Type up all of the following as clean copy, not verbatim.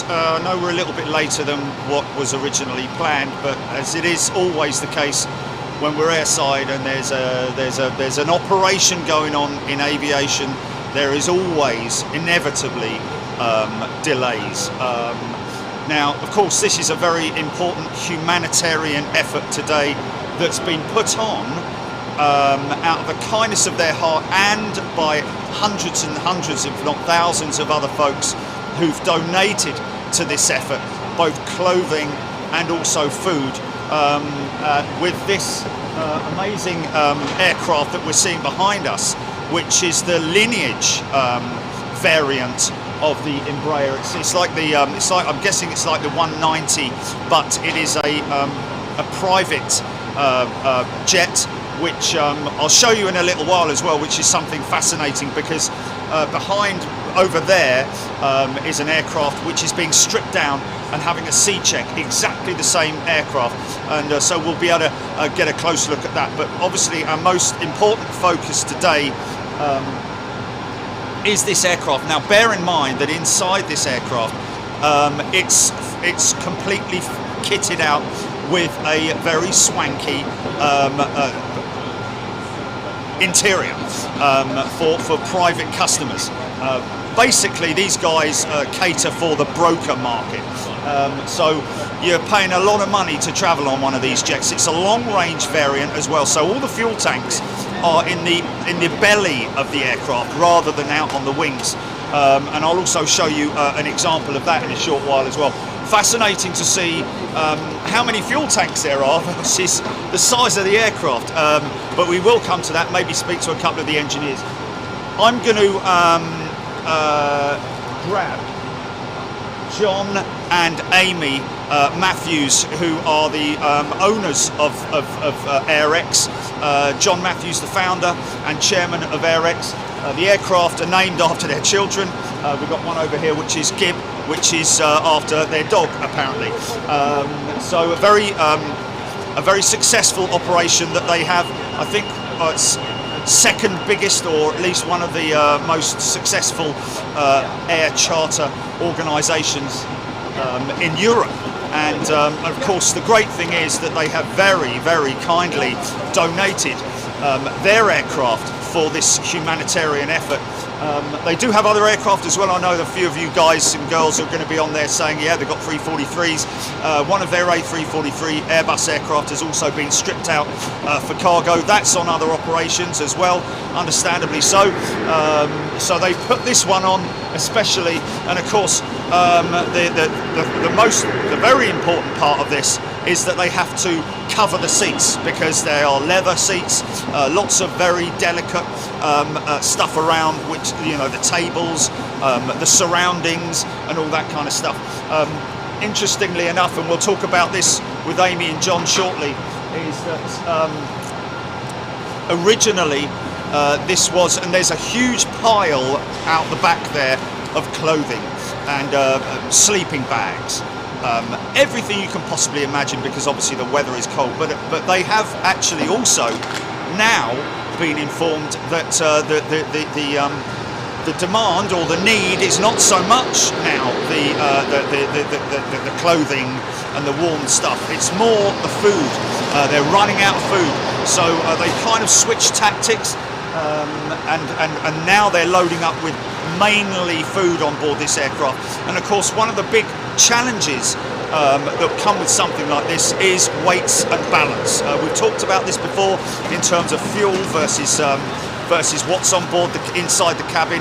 I know we're a little bit later than what was originally planned, but as it is always the case when we're airside and there's an operation going on in aviation, there is always inevitably delays. Now, of course, this is a very important humanitarian effort today that's been put on out of the kindness of their heart and by hundreds and hundreds, if not thousands, of other folks who've donated to this effort, both clothing and also food, with this amazing aircraft that we're seeing behind us, which is the Lineage variant of the Embraer. It's like the I'm guessing it's like the 190, but it is a private jet, which I'll show you in a little while as well, which is something fascinating because behind over there is an aircraft which is being stripped down and having a C check, exactly the same aircraft, and so we'll be able to get a close look at that. But obviously our most important focus today is this aircraft. Now bear in mind that inside this aircraft it's completely kitted out with a very swanky interior for private customers. Basically these guys cater for the broker market, so you're paying a lot of money to travel on one of these jets. It's a long range variant as well, so all the fuel tanks are in the belly of the aircraft rather than out on the wings, and I'll also show you an example of that in a short while as well. Fascinating to see how many fuel tanks there are versus the size of the aircraft, but we will come to that, maybe speak to a couple of the engineers. I'm going to grab John and Amy Matthews, who are the owners of AirX. John Matthews, the founder and chairman of AirX. The aircraft are named after their children. We've got one over here which is Gib, which is after their dog apparently. So a very successful operation that they have. I think it's second biggest, or at least one of the most successful air charter organisations in Europe. And of course the great thing is that they have very, very kindly donated their aircraft for this humanitarian effort. They do have other aircraft as well. I know a few of you guys and girls are going to be on there saying, yeah, they've got 343s. One of their A343 Airbus aircraft has also been stripped out for cargo. That's on other operations as well, understandably so. So they put this one on especially, and of course the very important part of this is that they have to cover the seats because they are leather seats, lots of very delicate stuff around, which, you know, the tables, the surroundings and all that kind of stuff. Interestingly enough, and we'll talk about this with Amy and John shortly, is that originally this was, and there's a huge pile out the back there of clothing and sleeping bags. Everything you can possibly imagine, because obviously the weather is cold, but they have actually also now been informed that the demand or the need is not so much now the clothing and the warm stuff. It's more the food. They're running out of food, so they kind of switched tactics, and now they're loading up with mainly food on board this aircraft. And of course one of the big challenges that come with something like this is weights and balance. We've talked about this before in terms of fuel versus what's on board inside the cabin.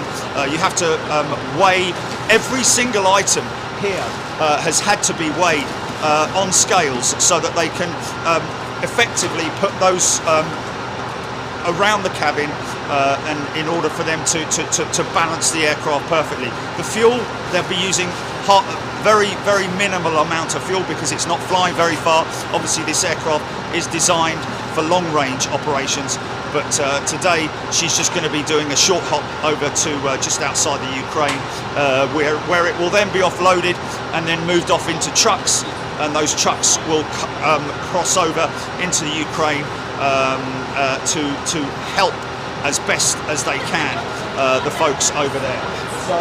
You have to weigh every single item here. Has had to be weighed on scales so that they can effectively put those around the cabin, and in order for them to balance the aircraft perfectly. The fuel, they'll be using very, very minimal amount of fuel because it's not flying very far. Obviously this aircraft is designed for long range operations, but today she's just going to be doing a short hop over to just outside the Ukraine, where it will then be offloaded and then moved off into trucks, and those trucks will cross over into the Ukraine to help as best as they can the folks over there. So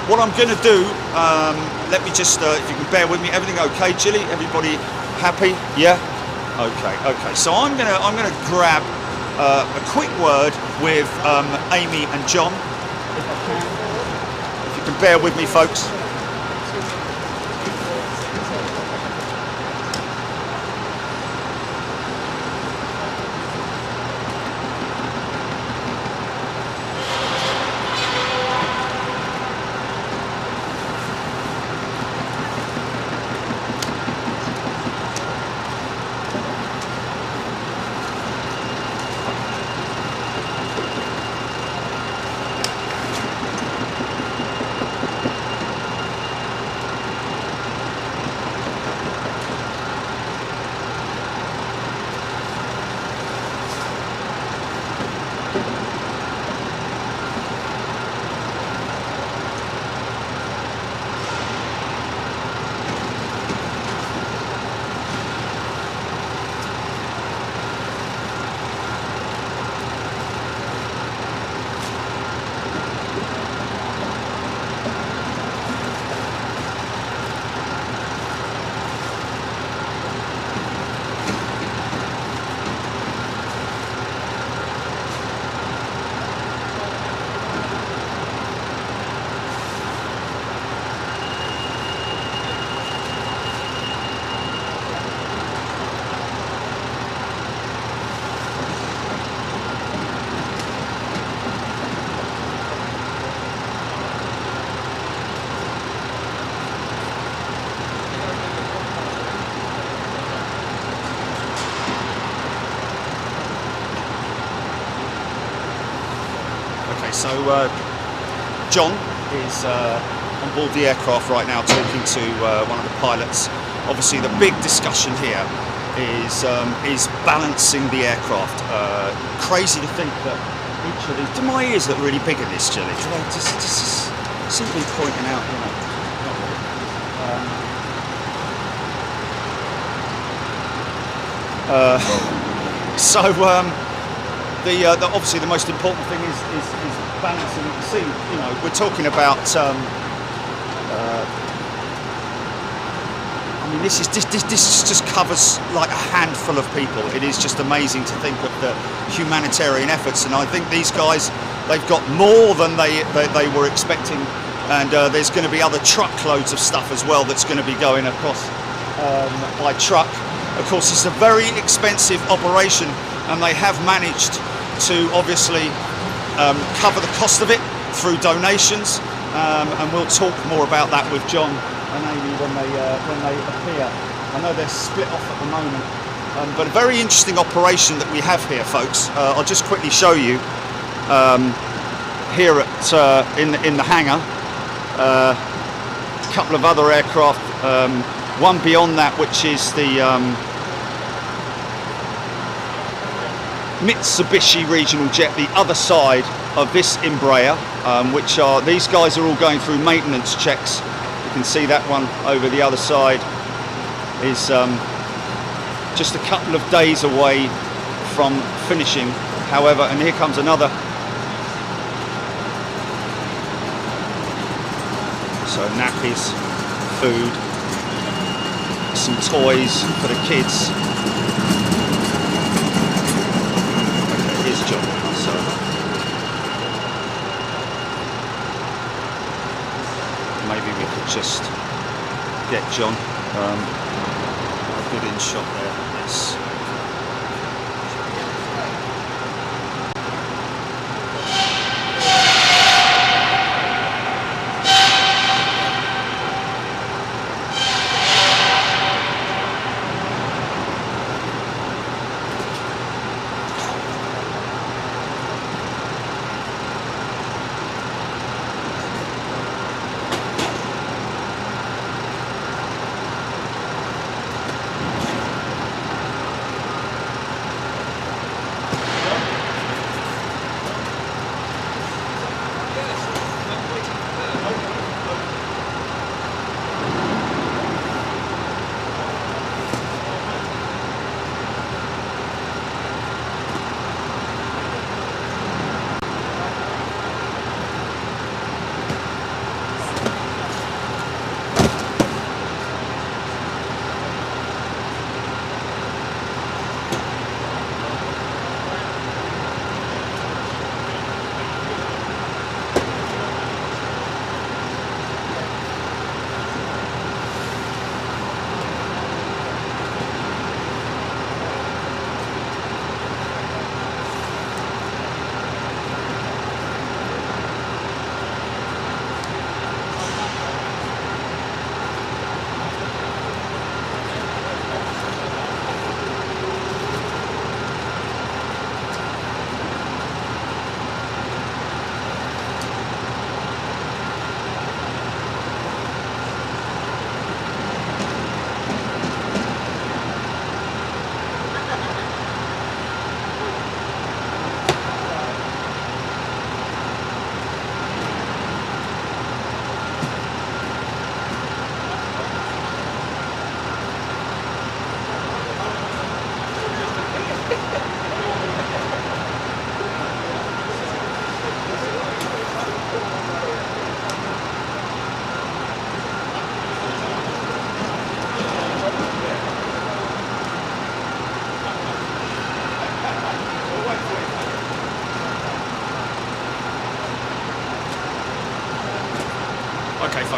what I'm going to do, let me just, if you can bear with me, everything okay, Jilly? Everybody happy? Yeah? Okay. So I'm gonna grab a quick word with Amy and John, if I can. If you can bear with me, folks. So John is on board the aircraft right now talking to one of the pilots. Obviously the big discussion here is balancing the aircraft. Crazy to think that each of these... Do my ears look really big in this, Jilly? Do they just simply pointing out, you know? Obviously the most important thing is balancing. See, you know, we're talking about. I mean, this just covers like a handful of people. It is just amazing to think of the humanitarian efforts, and I think these guys, they've got more than they were expecting, and there's going to be other truckloads of stuff as well that's going to be going across by truck. Of course, it's a very expensive operation, and they have managed to obviously cover the cost of it through donations, and we'll talk more about that with John and Amy when they appear. I know they're split off at the moment, but a very interesting operation that we have here, folks. I'll just quickly show you here at in the hangar. A couple of other aircraft, one beyond that, which is the Mitsubishi regional jet, the other side of this Embraer, which are, these guys are all going through maintenance checks. You can see that one over the other side is just a couple of days away from finishing. However, and here comes another. So nappies, food, some toys for the kids. Here's John. So maybe we could just get John a good in shot there. Yes.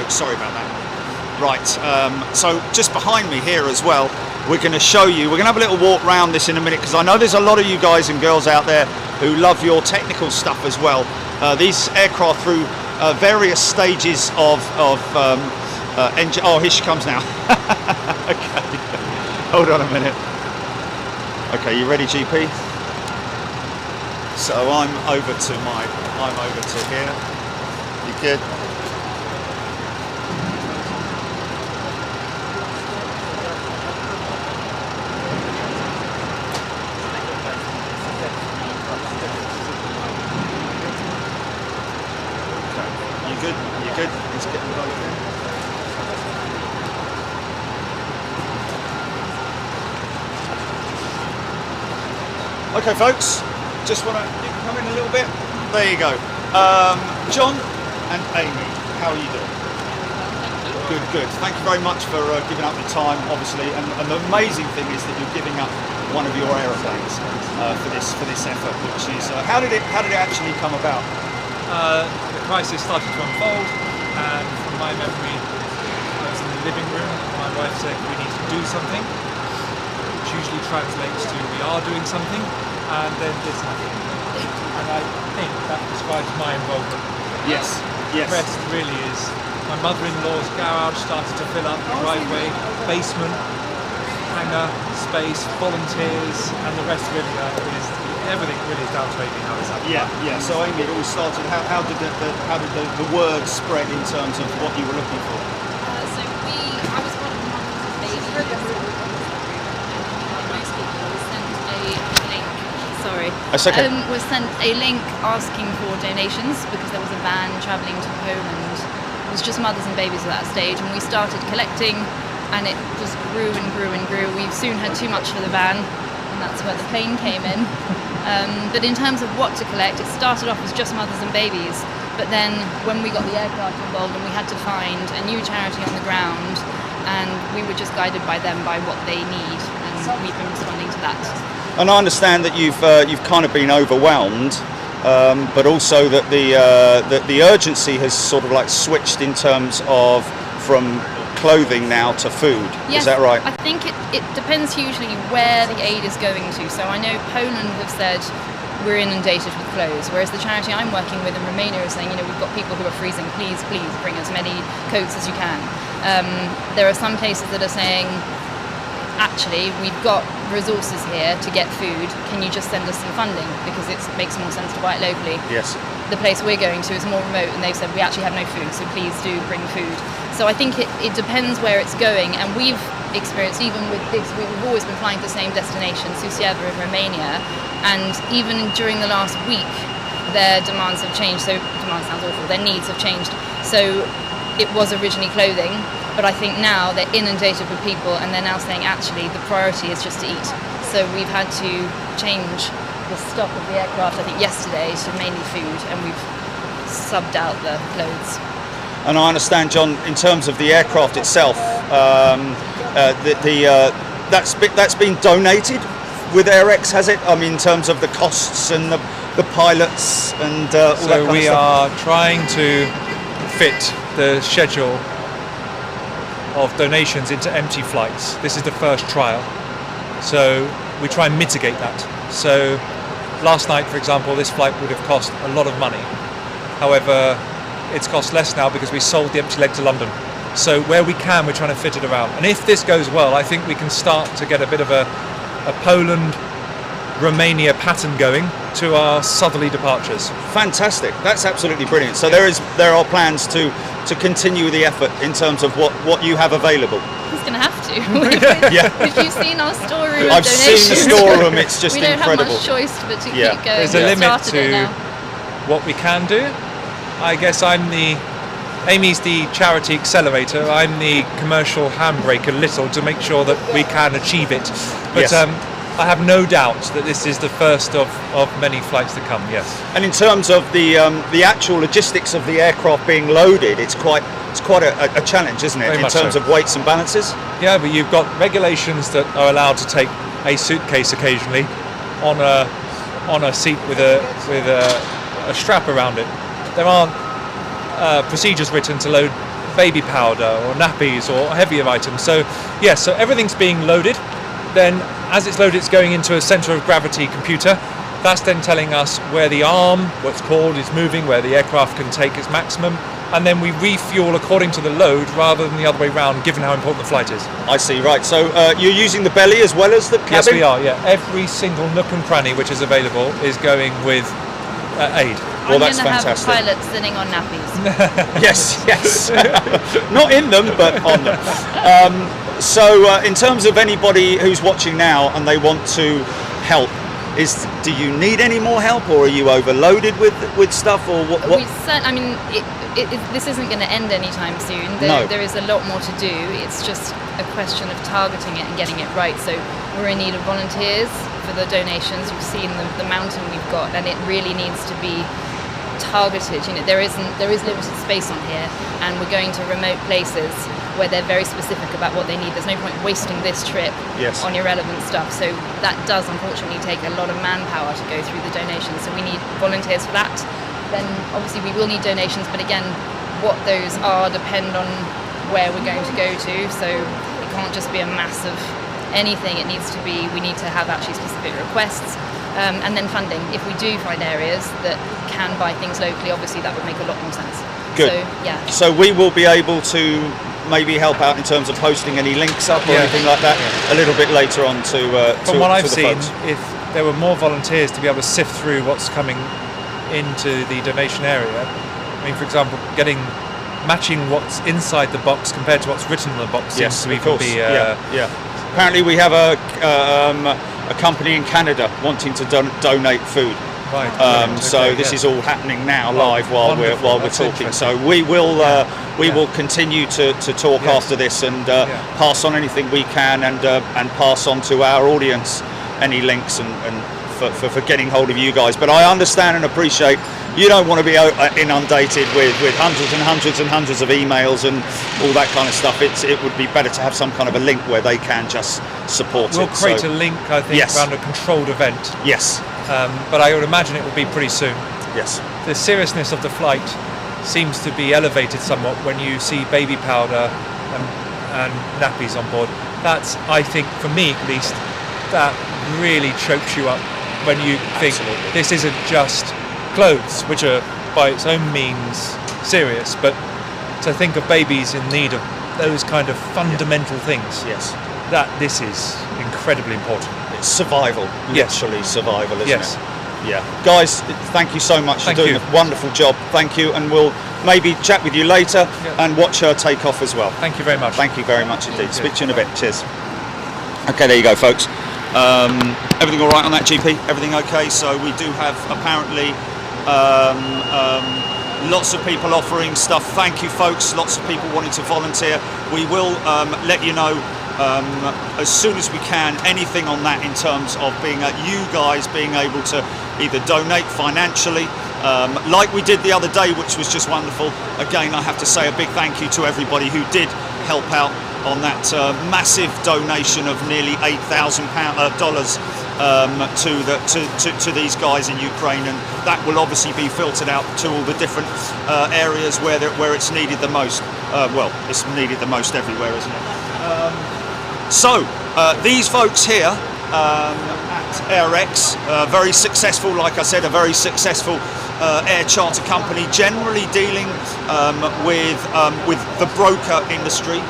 folks. Sorry about that. Right, so just behind me here as well, we're going to show you, we're going to have a little walk around this in a minute, because I know there's a lot of you guys and girls out there who love your technical stuff as well. These aircraft through various stages of engine. Oh, here she comes now. Okay, hold on a minute. Okay, you ready, GP? So I'm over to here. You good? Good? You good? Let's get them both in. Okay, folks, just want to come in a little bit. There you go. John and Amy, how are you doing? Good, good. Thank you very much for giving up your time, obviously. And the amazing thing is that you're giving up one of your aeroplanes for this effort, which is how did it actually come about? The crisis started to unfold, and from my memory, I was in the living room. My wife said we need to do something, which usually translates to we are doing something, and then this happened. And I think that describes my involvement. Yes, yes. The rest really is my mother-in-law's garage started to fill up, the driveway, basement, hangar, space, volunteers, and the rest really is everything really is down to Amy how it's happened. Yeah, yeah. So Amy, it all started. How did the word spread in terms of what you were looking for? I was one of the mothers of babies. Most people was sent a link. Sorry. That's okay. Was sent a link asking for donations because there was a van travelling to Poland. It was just mothers and babies at that stage, and we started collecting, and it just grew and grew and grew. We soon had too much for the van, and that's where the plane came in. But in terms of what to collect, it started off as just mothers and babies, but then when we got the aircraft involved and we had to find a new charity on the ground, and we were just guided by them by what they need, and we've been responding to that. And I understand that you've kind of been overwhelmed, but also that the urgency has sort of like switched in terms of from clothing now to food. Yes, is that right? I think it depends hugely where the aid is going to. So I know Poland have said we're inundated with clothes, whereas the charity I'm working with in Romania is saying, we've got people who are freezing, please bring as many coats as you can. There are some places that are saying, actually, we've got resources here to get food, can you just send us some funding, because it makes more sense to buy it locally. Yes. The place we're going to is more remote, and they've said we actually have no food, so please do bring food. So I think it depends where it's going, and we've experienced, even with this, we've always been flying to the same destination, Suceava in Romania, and even during the last week their demands have changed. So demand sounds awful, their needs have changed. So it was originally clothing, but I think now they're inundated with people, and they're now saying actually the priority is just to eat. So we've had to change the stock of the aircraft, I think yesterday, to mainly food, and we've subbed out the clothes. And I understand, John, in terms of the aircraft itself, that's been donated with AirX, has it? I mean, in terms of the costs and the pilots and all that kind of stuff. So we are trying to fit the schedule of donations into empty flights. This is the first trial, so we try and mitigate that. So last night, for example, this flight would have cost a lot of money. However, it's cost less now because we sold the empty leg to London. So where we can, we're trying to fit it around. And if this goes well, I think we can start to get a bit of a Poland-Romania pattern going to our southerly departures. Fantastic. That's absolutely brilliant. So there are plans to continue the effort in terms of what you have available. He's going to have to. Yeah. If you've seen our storeroom I've of donations, seen the storeroom. It's just we don't incredible. have much choice but to Yeah. keep going. There's a We've limit started it to now. what we can do. I guess Amy's the charity accelerator. I'm the commercial handbrake a little to make sure that we can achieve it. But Yes. I have no doubt that this is the first of many flights to come, yes. And in terms of the actual logistics of the aircraft being loaded, it's quite a challenge, isn't it? Very In much terms so. of weights and balances. Yeah, but you've got regulations that are allowed to take a suitcase occasionally on a seat with a strap around it. There aren't procedures written to load baby powder or nappies or heavier items. So yes, so everything's being loaded. Then as it's loaded, it's going into a center of gravity computer. That's then telling us where the arm, what's called, is moving, where the aircraft can take its maximum, and then we refuel according to the load rather than the other way around, given how important the flight is. I see, right. So you're using the belly as well as the cabin? Yes, we are, yeah. Every single nook and cranny which is available is going with aid. Well, that's I'm going to have fantastic. pilots sitting on nappies. Yes. Not in them, but on them. So in terms of anybody who's watching now and they want to help, do you need any more help, or are you overloaded with stuff, or what? I mean, this isn't going to end anytime soon. There is a lot more to do. It's just a question of targeting it and getting it right. So we're in need of volunteers for the donations. You've seen the mountain we've got, and it really needs to be targeted. You know, there is limited space on here, and we're going to remote places where they're very specific about what they need. There's no point wasting this trip on irrelevant stuff. So that does unfortunately take a lot of manpower to go through the donations. So we need volunteers for that. Then obviously we will need donations, but again, what those are depend on where we're going to go to. So it can't just be a massive anything. It needs to be, we need to have actually specific requests. And then funding. If we do find areas that can buy things locally, obviously that would make a lot more sense. Good. So, yeah. So we will be able to maybe help out in terms of posting any links up or anything like that a little bit later on From what I've seen, folks. if there were more volunteers to be able to sift through what's coming into the donation area, I mean, for example, matching what's inside the box compared to what's written on the box seems to even be... Apparently we have a company in Canada wanting to donate food. Right. So this is all happening now live while we're talking. So we will will continue to talk after this and pass on anything we can and pass on to our audience any links and for getting hold of you guys. But I understand and appreciate you don't want to be inundated with hundreds and hundreds and hundreds of emails and all that kind of stuff. It would be better to have some kind of a link where they can just support it. We'll create a link, I think, around a controlled event. Yes. But I would imagine it will be pretty soon. Yes. The seriousness of the flight seems to be elevated somewhat when you see baby powder and nappies on board. That's, I think, for me at least, that really chokes you up when you think this isn't just clothes, which are by its own means serious, but to think of babies in need of those kind of fundamental things, that this is incredibly important. It's survival, literally survival, isn't it? Yeah. Guys, thank you so much for doing a wonderful job. Thank you, and we'll maybe chat with you later and watch her take off as well. Thank you very much. Thank you very much indeed. Speak to you in a bit. Cheers. Okay, there you go, folks. Everything all right on that, GP? Everything okay? So we do have apparently lots of people offering stuff. Thank you, folks. Lots of people wanting to volunteer. We will let you know as soon as we can anything on that in terms of you guys being able to either donate financially like we did the other day, which was just wonderful. Again, I have to say a big thank you to everybody who did help out on that massive donation of nearly $8,000 to these guys in Ukraine, and that will obviously be filtered out to all the different areas where it's needed the most. Well, it's needed the most everywhere, isn't it? So these folks here at AirX, very successful, like I said, a very successful air charter company, generally dealing with the broker industry.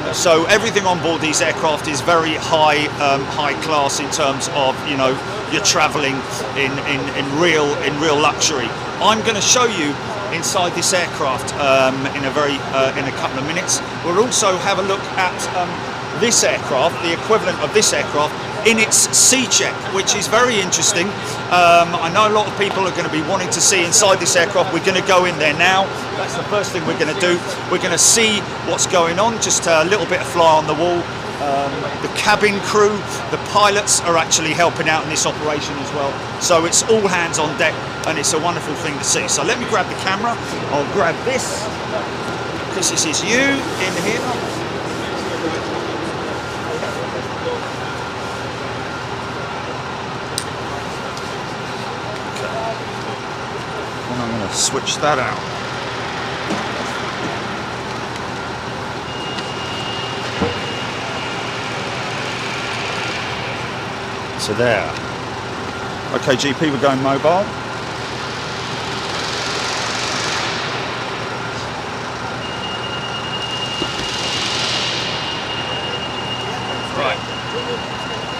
So everything on board these aircraft is very high class in terms of, you know, you're travelling in real luxury. I'm going to show you inside this aircraft in a couple of minutes. We'll also have a look at this aircraft, the equivalent of this aircraft, in its C-check, which is very interesting. I know a lot of people are going to be wanting to see inside this aircraft. We're going to go in there now. That's the first thing we're going to do. We're going to see what's going on, just a little bit of fly on the wall. The cabin crew, the pilots are actually helping out in this operation as well. So it's all hands on deck, and it's a wonderful thing to see. So let me grab the camera. I'll grab this, because this is you in here. I'm going to switch that out. to there. Okay, GP, we're going mobile. Right.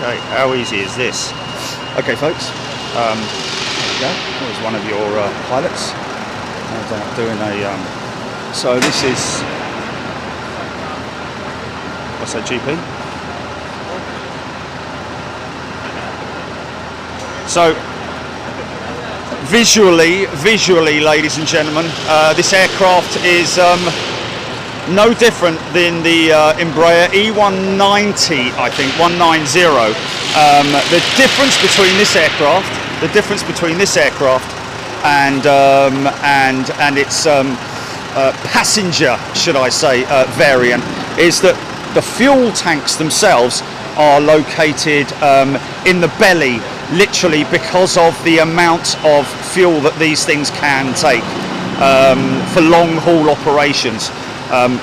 Okay, how easy is this? Okay, folks. There you go. There's one of your pilots. No doubt doing a. So this is. What's that, GP? So visually, ladies and gentlemen, this aircraft is no different than the Embraer E190, I think, 190. The difference between this aircraft and its passenger, should I say, variant, is that the fuel tanks themselves are located in the belly, literally because of the amount of fuel that these things can take for long haul operations.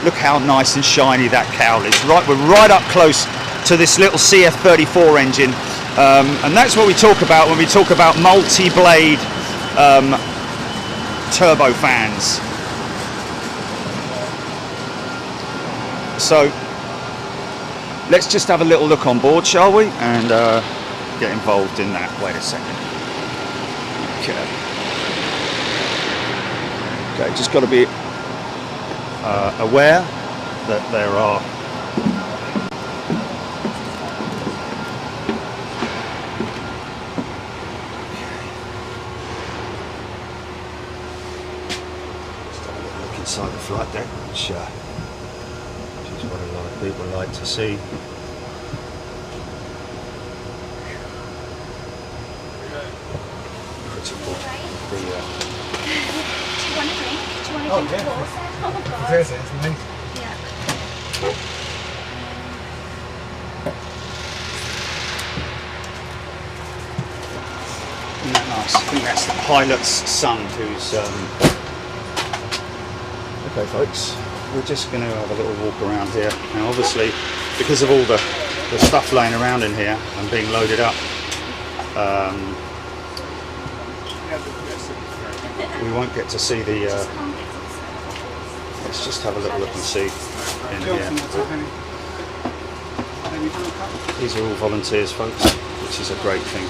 Look how nice and shiny that cowl is. Right, we're right up close to this little CF34 engine, and that's what we talk about when we talk about multi-blade turbofans. So let's just have a little look on board, shall we? And get involved in that. Wait a second. Okay, just got to be aware that there are just have a little look inside the flight deck, which is what a lot of people like to see. Critical. Do you want a drink? Do you want a Oh, drink yeah. of water? Oh, God. There's it, it's amazing. Yeah. Isn't that nice? I think that's the pilot's son who's okay, folks, we're just going to have a little walk around here. Now obviously, because of all the stuff laying around in here and being loaded up, we won't get to see the let's just have a little look and see in here. These are all volunteers, folks, which is a great thing.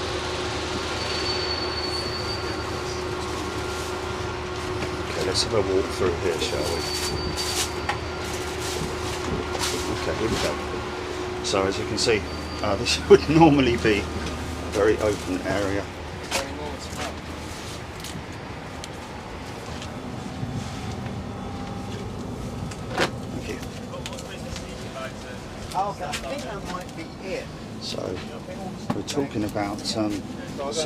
Let's have a walk through here, shall we? Okay, here we go. So as you can see, this would normally be a very open area. Thank you. I think that might be it. So we're talking about, so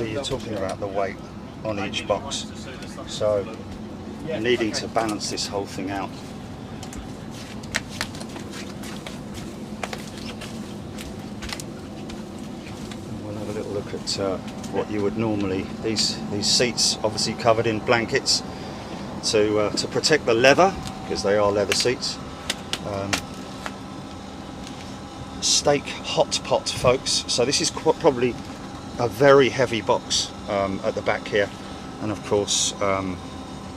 you're talking about the weight on each box. So you're needing to balance this whole thing out. We'll have a little look at what you would normally, these seats obviously covered in blankets to protect the leather, because they are leather seats. Steak hot pot, folks. So this is probably a very heavy box at the back here, and of course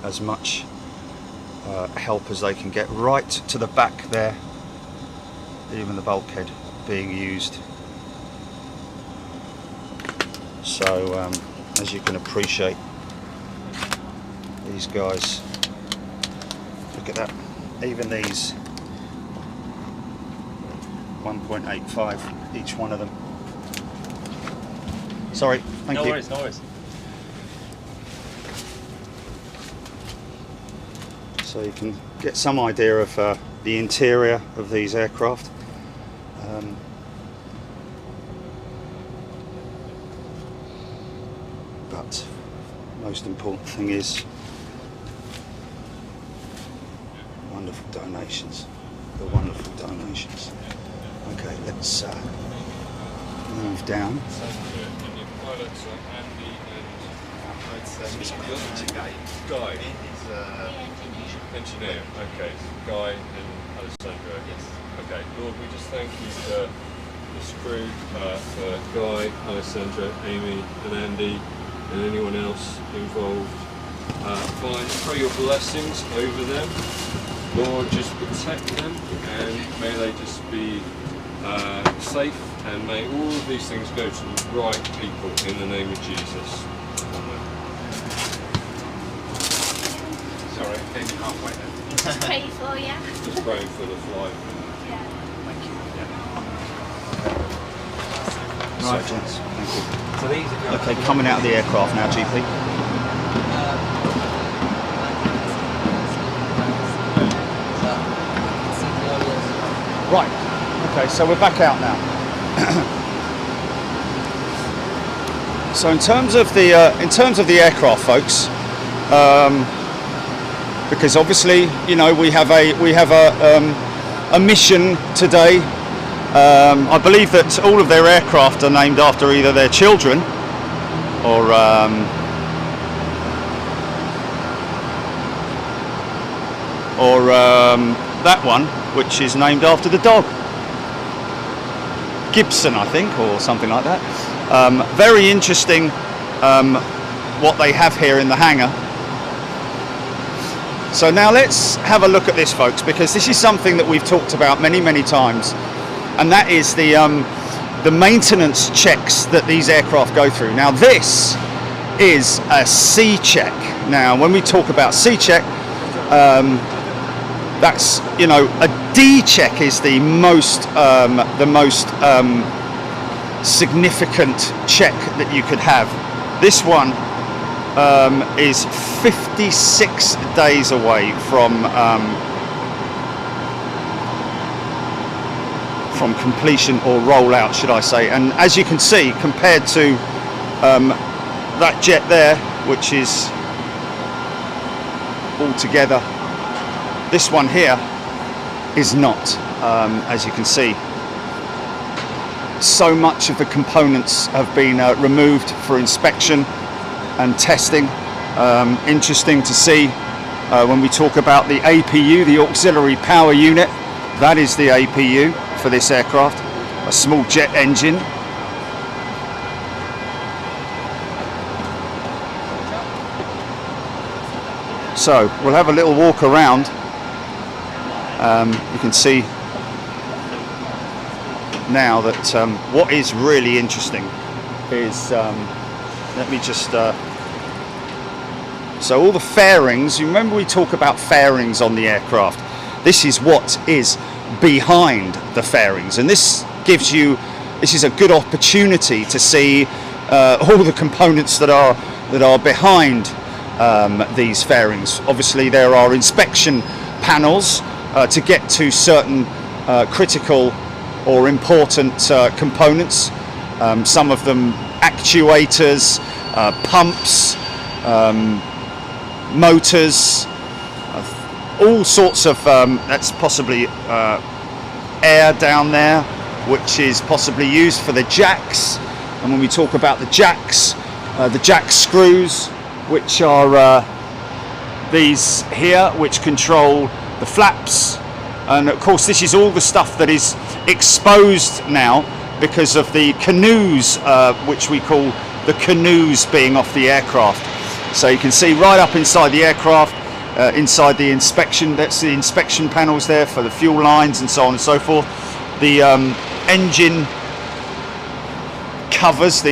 as much help as they can get right to the back there, even the bulkhead being used. So as you can appreciate, these guys, look at that, even these 1.85 each one of them. Sorry, thank you. No worries, no worries. So you can get some idea of the interior of these aircraft. But most important thing is wonderful donations. The wonderful donations. Okay, let's move down. Guy. Engineer. Okay, Guy and Alessandro. Yes. Okay, Lord, we just thank you for this crew, for Guy, Alessandra, Amy and Andy and anyone else involved. Pray your blessings over them. Lord, just protect them and may they just be safe, and may all of these things go to the right people in the name of Jesus. Amen. Sorry, I came in halfway there. Just pray for you. Just praying for the flight. Yeah. Thank you. Right, gents. Thank you. So these are Okay, coming out of the aircraft now, GP. Right. Okay, so we're back out now. So in terms of the aircraft, folks, because obviously, you know, we have a mission today. I believe that all of their aircraft are named after either their children or that one, which is named after the dog, Gibson, I think, or something like that. Very interesting what they have here in the hangar. So now let's have a look at this, folks, because this is something that we've talked about many times, and that is the maintenance checks that these aircraft go through. Now this is a C check. Now when we talk about C check, that's, you know, a D check is the most significant check that you could have. This one is 56 days away from completion, or rollout, should I say. And as you can see, compared to that jet there, which is all together, this one here is not. As you can see, so much of the components have been removed for inspection and testing. Interesting to see when we talk about the APU, the auxiliary power unit. That is the APU for this aircraft, a small jet engine. So we'll have a little walk around. You can see now that what is really interesting is, let me just, so all the fairings, you remember we talk about fairings on the aircraft. This is what is behind the fairings, and this is a good opportunity to see all the components that are behind these fairings. Obviously there are inspection panels to get to certain critical or important components, some of them actuators, pumps, motors, all sorts of, that's possibly air down there, which is possibly used for the jacks. And when we talk about the jack screws, which are these here, which control the flaps. And of course this is all the stuff that is exposed now because of the canoes, which we call the canoes being off the aircraft. So you can see right up inside the aircraft, inside the inspection, that's the inspection panels there for the fuel lines and so on and so forth. The engine covers,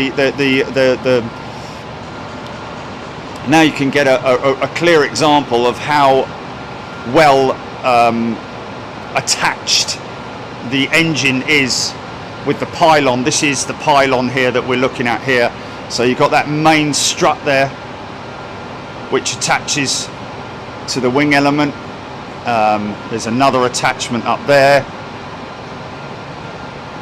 now you can get a clear example of how well attached the engine is with the pylon. This is the pylon here that we're looking at here. So you've got that main strut there, which attaches to the wing element. There's another attachment up there,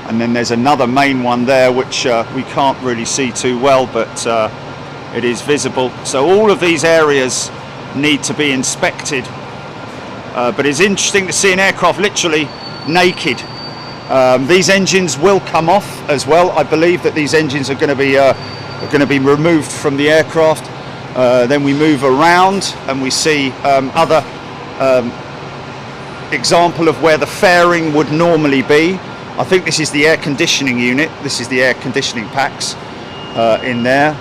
and then there's another main one there, which we can't really see too well, but it is visible. So all of these areas need to be inspected, but it's interesting to see an aircraft literally naked. These engines will come off as well. I believe that these engines are going to be removed from the aircraft. Then we move around and we see other example of where the fairing would normally be. I think this is the air conditioning unit. This is the air conditioning packs in there.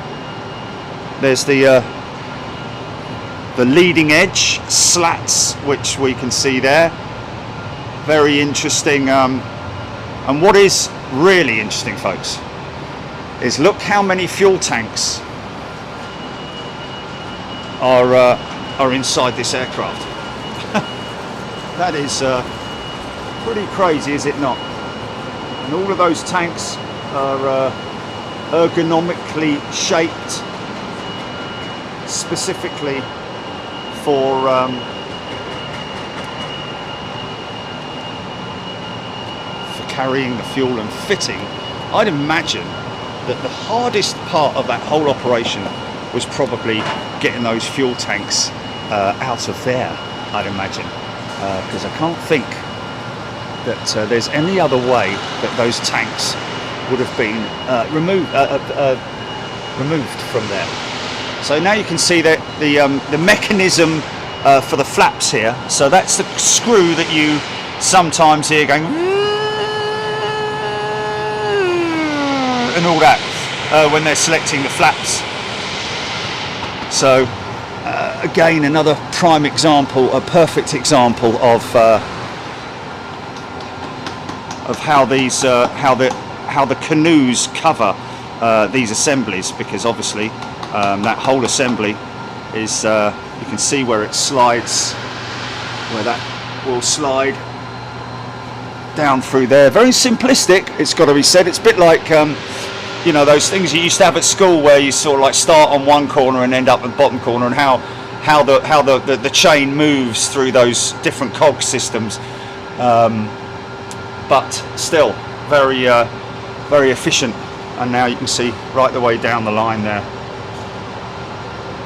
There's the leading edge slats, which we can see there. Very interesting. And what is really interesting, folks, is look how many fuel tanks are inside this aircraft. That is pretty crazy, is it not? And all of those tanks are ergonomically shaped specifically for carrying the fuel and fitting. I'd imagine that the hardest part of that whole operation was probably getting those fuel tanks out of there, I'd imagine, because I can't think that there's any other way that those tanks would have been removed from there. So now you can see that the mechanism for the flaps here. So that's the screw that you sometimes hear going and all that when they're selecting the flaps. So again, another prime example, a perfect example of how these how the canoes cover these assemblies, because obviously that whole assembly is you can see where it slides, where that will slide down through there. Very simplistic, it's got to be said. It's a bit like you know, those things you used to have at school where you sort of like start on one corner and end up at the bottom corner, and how the chain moves through those different cog systems, but still very very efficient. And now you can see right the way down the line there,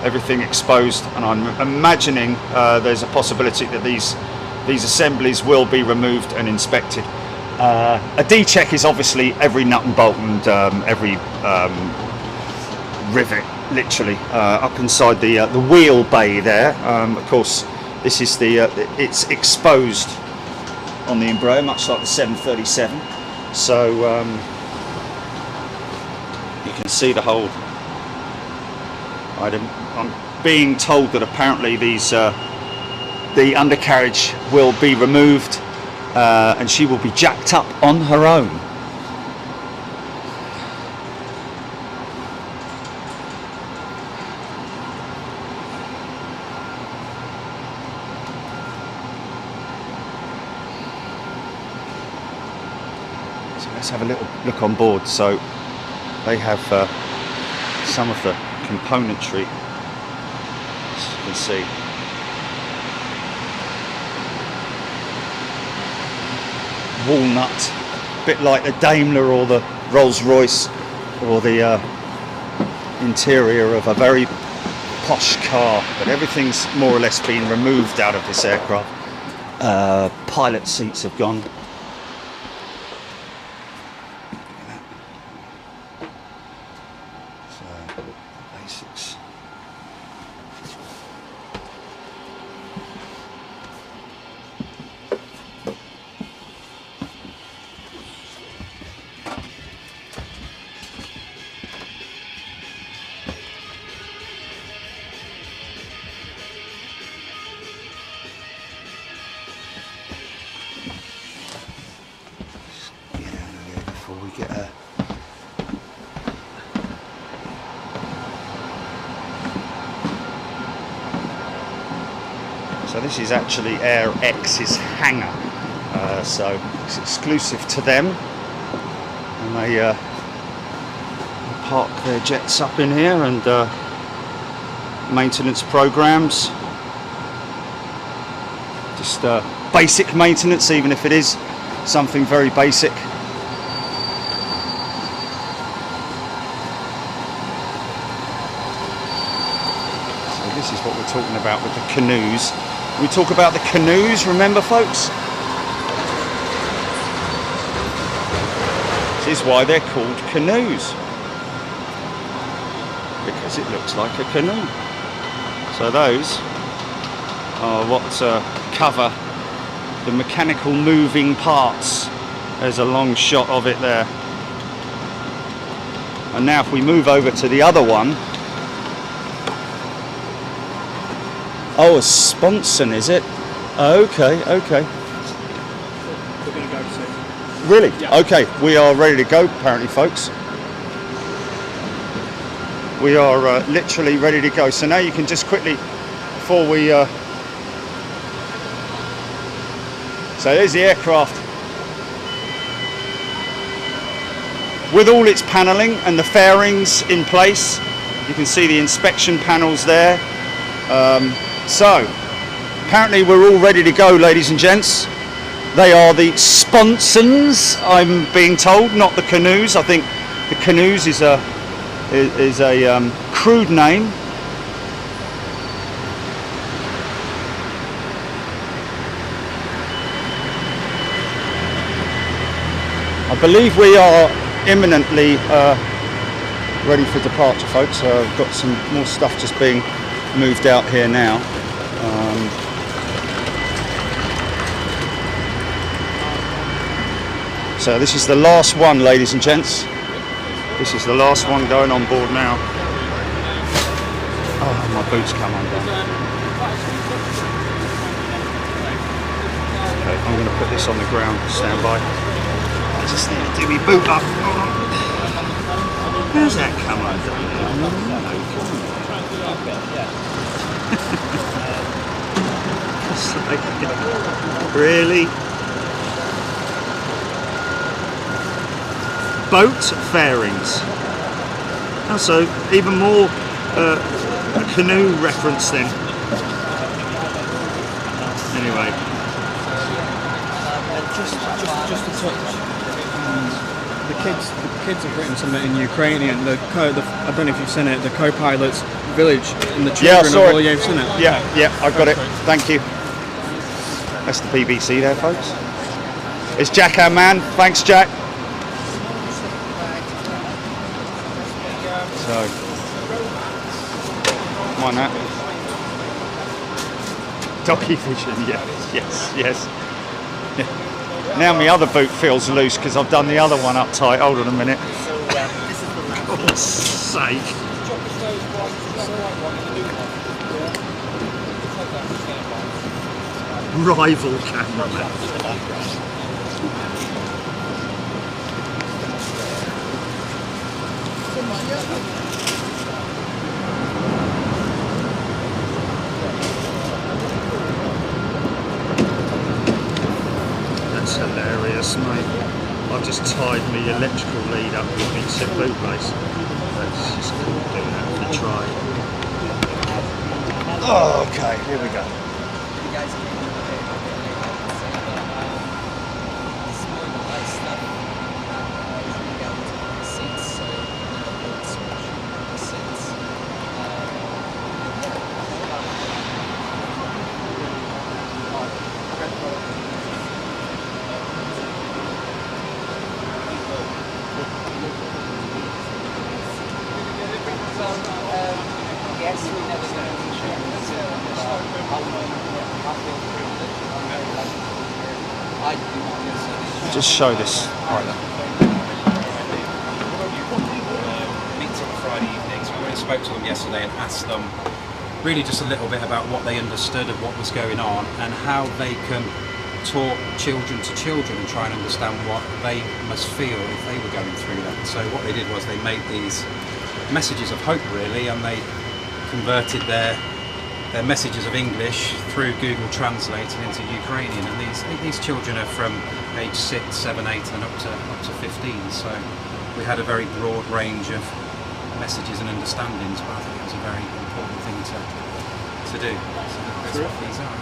everything exposed, and I'm imagining there's a possibility that these assemblies will be removed and inspected. A D-check is obviously every nut and bolt and every rivet, literally, up inside the wheel bay there. Of course, this is it's exposed on the Embraer, much like the 737. So you can see the whole. I'm being told that apparently the undercarriage will be removed. And she will be jacked up on her own. So let's have a little look on board. So they have some of the componentry, as you can see. Walnut, a bit like the Daimler or the Rolls-Royce or the interior of a very posh car, but everything's more or less been removed out of this aircraft. Pilot seats have gone. So, basics. So this is actually Air X's hangar, so it's exclusive to them, and they park their jets up in here, and maintenance programs, just basic maintenance, even if it is something very basic. So this is what we're talking about with the canoes. We talk about the canoes, remember, folks? This is why they're called canoes, because it looks like a canoe. So those are what cover the mechanical moving parts There's a long shot of it there. And now if we move over to the other one. Oh, a sponson, is it? Okay. We're going to go soon. Really? Yeah. Okay, we are ready to go, apparently, folks. We are literally ready to go. So now you can just quickly, before we... So there's the aircraft. With all its panelling and the fairings in place. You can see the inspection panels there. So, apparently we're all ready to go, ladies and gents. They are the sponsons, I'm being told, not the canoes. I think the canoes is a crude name. I believe we are imminently ready for departure, folks. I've got some more stuff just being moved out here now. So this is the last one, ladies and gents. This is the last one going on board now. Oh, my boots come undone. Okay, I'm going to put this on the ground. Stand by. I just need to do my boot up. How's that come undone? Really? Boat fairings. Oh, so even more a canoe reference then. Anyway. Just a touch. The kids have written something in Ukrainian. I don't know if you've seen it. The co-pilot's village and the children of all. You've seen it. Yeah, I got it. Thank you. That's the BBC there, folks. It's Jack, our man. Thanks, Jack. So, come on, that. Docky vision, yes. Now my other boot feels loose because I've done the other one up tight. Hold on a minute. For God's sake. Rival cameraman. That's hilarious, mate. I've just tied my electrical lead up with my tip boot lace. That's just cool doing that for the try. Oh, okay, here we go. Just show this. Right. Meets on a Friday evening, so we went and spoke to them yesterday and asked them really just a little bit about what they understood of what was going on and how they can talk children to children and try and understand what they must feel if they were going through that. So what they did was they made these messages of hope really, and they converted their messages of English through Google Translate into Ukrainian, and these children are from age 6, 7, 8 and up to 15, so we had a very broad range of messages and understandings, but I think it was a very important thing to do. So that's what these are.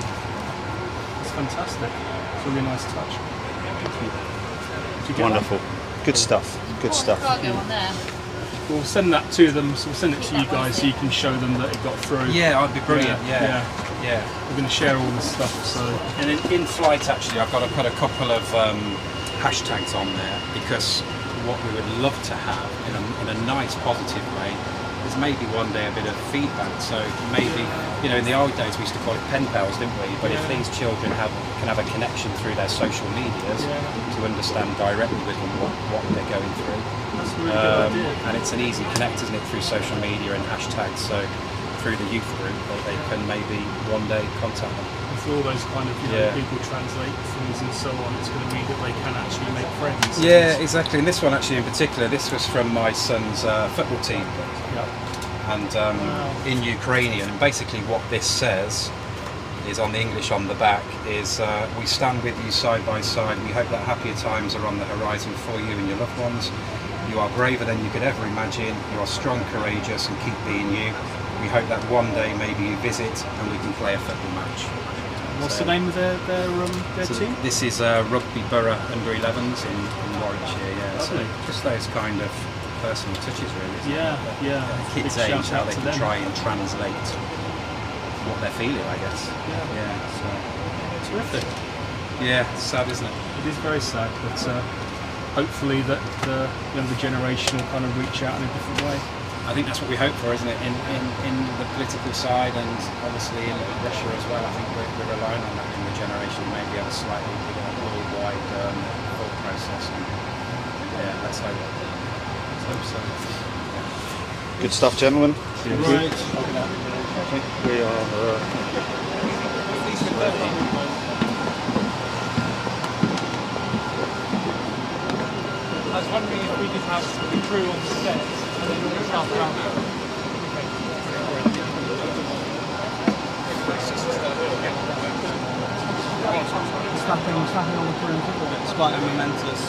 It's fantastic. It's a really nice touch. Thank you. Wonderful. Good stuff. Good stuff. Cargo on there. We'll send that to them, so we'll send it to you guys so you can show them that it got through. Yeah, that'd be brilliant. Yeah. We're going to share all this stuff. So, and in flight, actually, I've got to put a couple of hashtags on there because what we would love to have in a nice, positive way there's maybe one day a bit of feedback. So maybe, you know, in the old days we used to call it pen pals, didn't we? But if these children can have a connection through their social medias to understand directly with them what they're going through. That's a really good idea. And it's an easy connect, isn't it, through social media and hashtags. So through the youth group, they can maybe one day contact them. For all those kind of, you know, people translate things and so on, it's going to mean that they can actually make friends. Yeah, exactly. And this one actually in particular, this was from my son's football team. And in Ukrainian, and basically what this says is on the English on the back is we stand with you side by side. We hope that happier times are on the horizon for you and your loved ones. You are braver than you could ever imagine. You are strong, courageous, and keep being you. We hope that one day maybe you visit and we can play a football match. What's the name of their team? This is Rugby Borough Under-11s in Warwickshire. Yeah, so just those kind of personal touches, really. Yeah. Kids' Big age, shout how out they to can them. try and translate what they're feeling, I guess. Yeah. Terrific. Yeah, it's sad, isn't it? It is very sad, but hopefully that the younger generation will kind of reach out in a different way. I think that's what we hope for, isn't it? In the political side and obviously in Russia as well. I think we're relying on that younger generation, maybe have a slightly bigger worldwide thought process. And, yeah, let's hope. So. Good stuff, gentlemen. Right. I think we are. I was wondering if we could have the crew on the stairs and then we'll start around. Slapping on the perimeter. It's quite a momentous.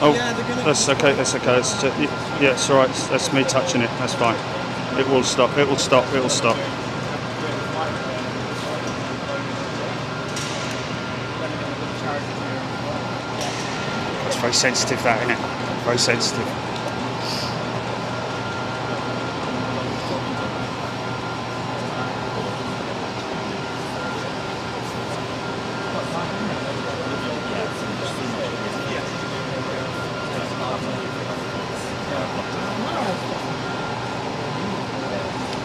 Oh, that's okay. That's okay. Yeah, it's all right. That's me touching it. That's fine. It will stop. It will stop. It will stop. It's very sensitive, that, isn't it? Very sensitive.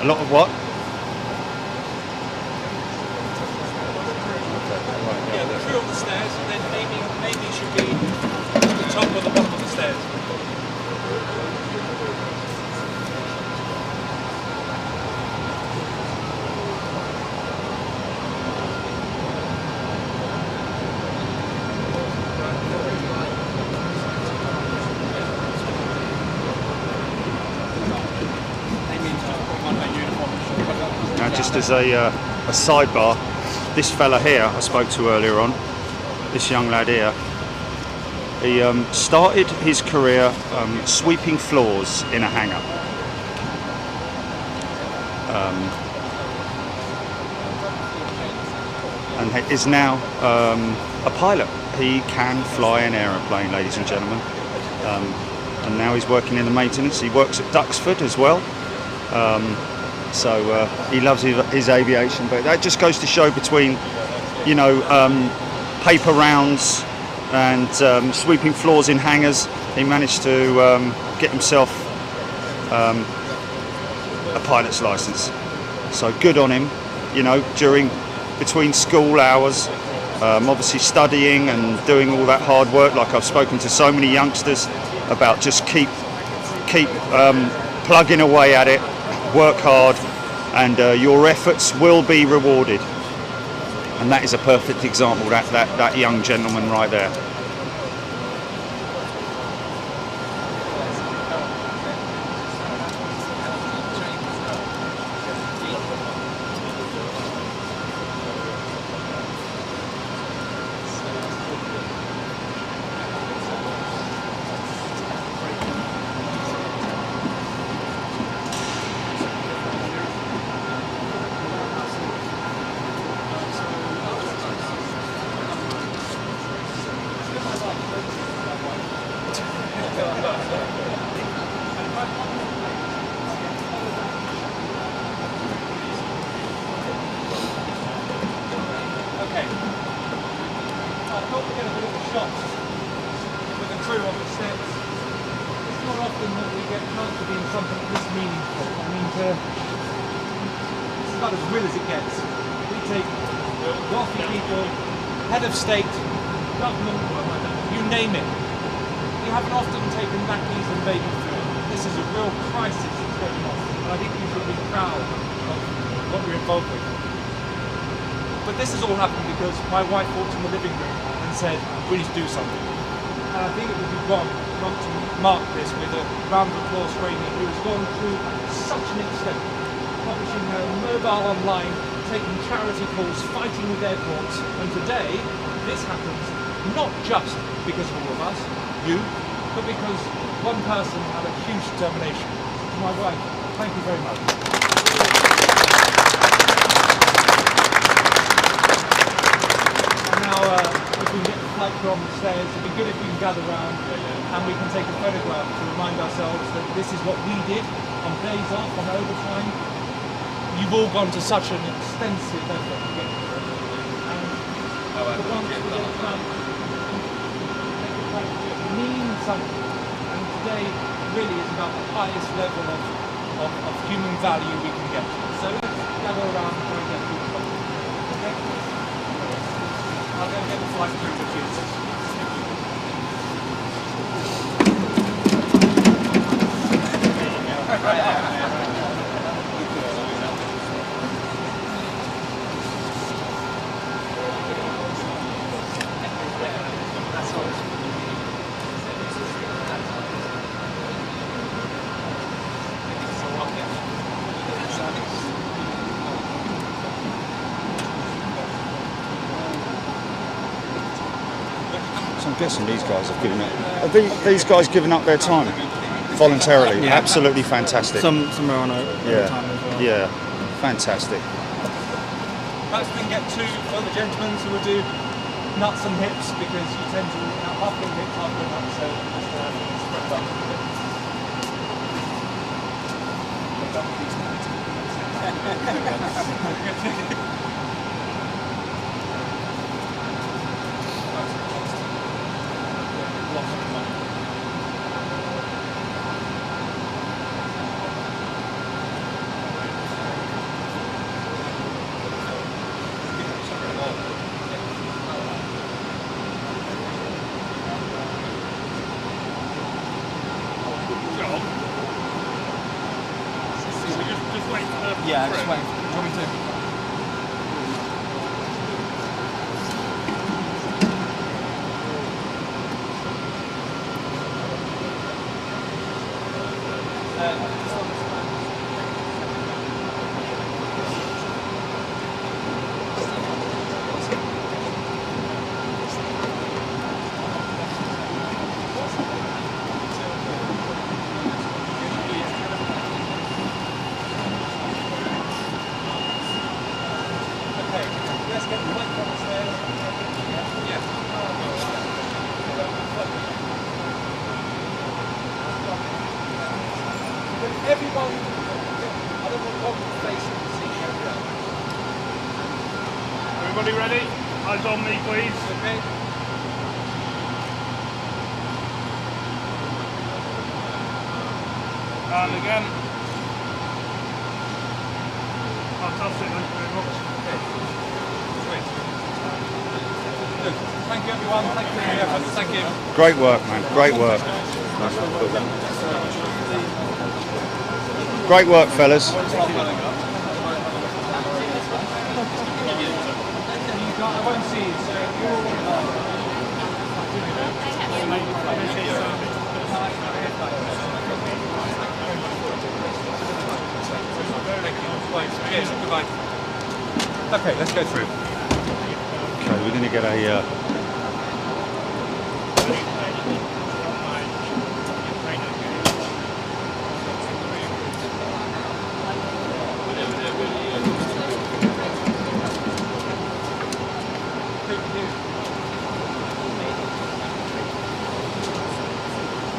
A lot of what? Yeah, the crew on the stairs, and then maybe should be at the top or the bottom of the stairs. Now, just as a sidebar, this fella here I spoke to earlier on, this young lad here, he started his career sweeping floors in a hangar. And is now a pilot. He can fly an aeroplane, ladies and gentlemen. And now he's working in the maintenance. He works at Duxford as well. So he loves his aviation, but that just goes to show between, you know, paper rounds and sweeping floors in hangars, he managed to get himself a pilot's license. So good on him, you know, between school hours, obviously studying and doing all that hard work. Like I've spoken to so many youngsters about, just keep plugging away at it. Work hard, and your efforts will be rewarded. And that is a perfect example, that young gentleman right there. lost with a crew of steps. It's not often that we get a chance to be in something this meaningful. I mean, it's about as real as it gets. We take wealthy people, head of state, government, you name it. We haven't often taken nappies and baby food. This is a real crisis that's going on, and I think we should be proud of what we're involved with. But this has all happened because my wife walked in the living room and said, we need to do something. And I think it would be wrong not to mark this with a round of applause for Amy, who has gone through such an extent, publishing her mobile online, taking charity calls, fighting with airports, and today this happens not just because of all of us, you, but because one person had a huge determination. To my wife, thank you very much. And now, if we can get the flight crew on the stairs, it'd be good if we can gather round and we can take a photograph to remind ourselves that this is what we did on days off, on overtime. You've all gone to such an extensive effort to get here. And the ones we get done, it means something. And today really is about the highest level of human value we can get. So let's gather around and try and get through something. Okay? I'll go and get the flight through with you. So I'm guessing these guys have given up. Have these guys given up their time voluntarily? Yeah. Absolutely fantastic. Some are on overtime as well. Yeah, fantastic. Perhaps we can get two other gentlemen who will do nuts and hips, because you tend to half the hips, half the nuts, so just spread up a bit. Yeah, just wait. Do you want me to? Everyone, I don't want one face in the seat. Everybody ready? Eyes on me, please. Okay. And again. Fantastic, thank you very much. Okay. Great. Good. Thank you, everyone. Thank you for your efforts. Thank you. Great work, man. Great work. Great work, fellas. I won't see you, so you're all Cheers, goodbye. Okay, let's go through. Okay, we're going to get a...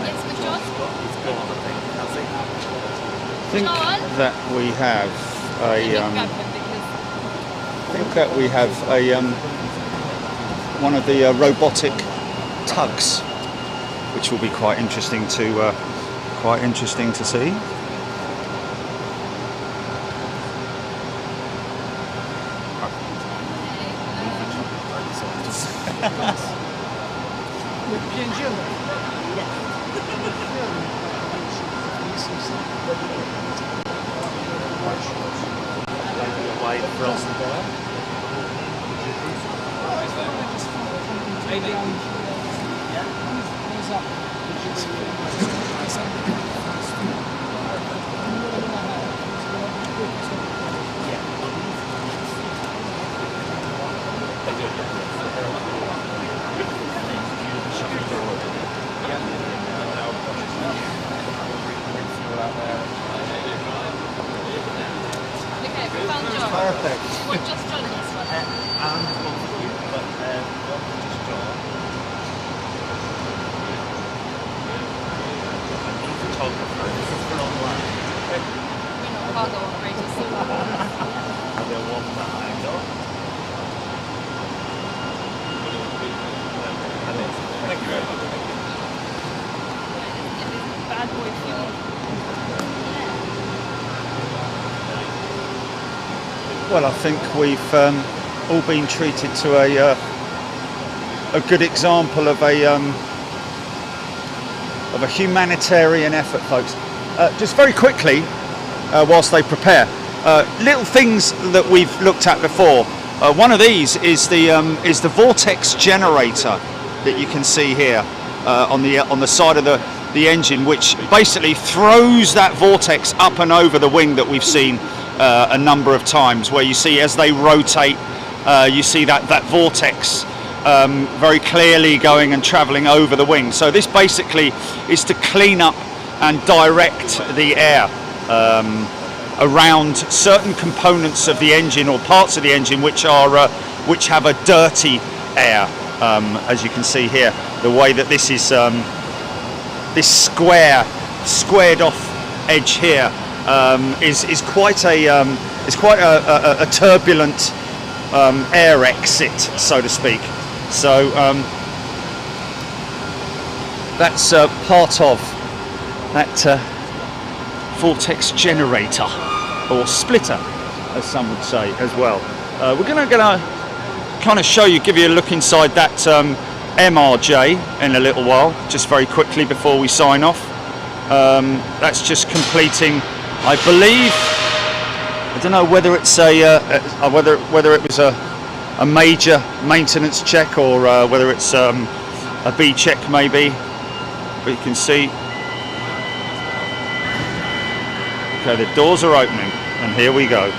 Yes, with John. I think that we have a... I think that we have a one of the robotic tugs, which will be quite interesting to see. Okay, we found John. Perfect. What just John in this one? We're not cargo operators, so bad boy fuel. Well, I think we've all been treated to a good example of a humanitarian effort, folks. Just very quickly, whilst they prepare, little things that we've looked at before. One of these is the vortex generator that you can see here on the side of the engine, which basically throws that vortex up and over the wing that we've seen a number of times, where you see as they rotate, you see that vortex very clearly going and travelling over the wing. So this basically is to clean up and direct the air around certain components of the engine or parts of the engine which have a dirty air. As you can see here, the way that this is this squared off edge here is quite a turbulent air exit, so to speak. So that's part of that vortex generator, or splitter, as some would say as well. We're gonna kind of show you, give you a look inside that MRJ in a little while, just very quickly before we sign off. That's just completing, I believe, I don't know whether it's whether it was a major maintenance check or whether it's a B check maybe, but you can see, okay, the doors are opening and here we go.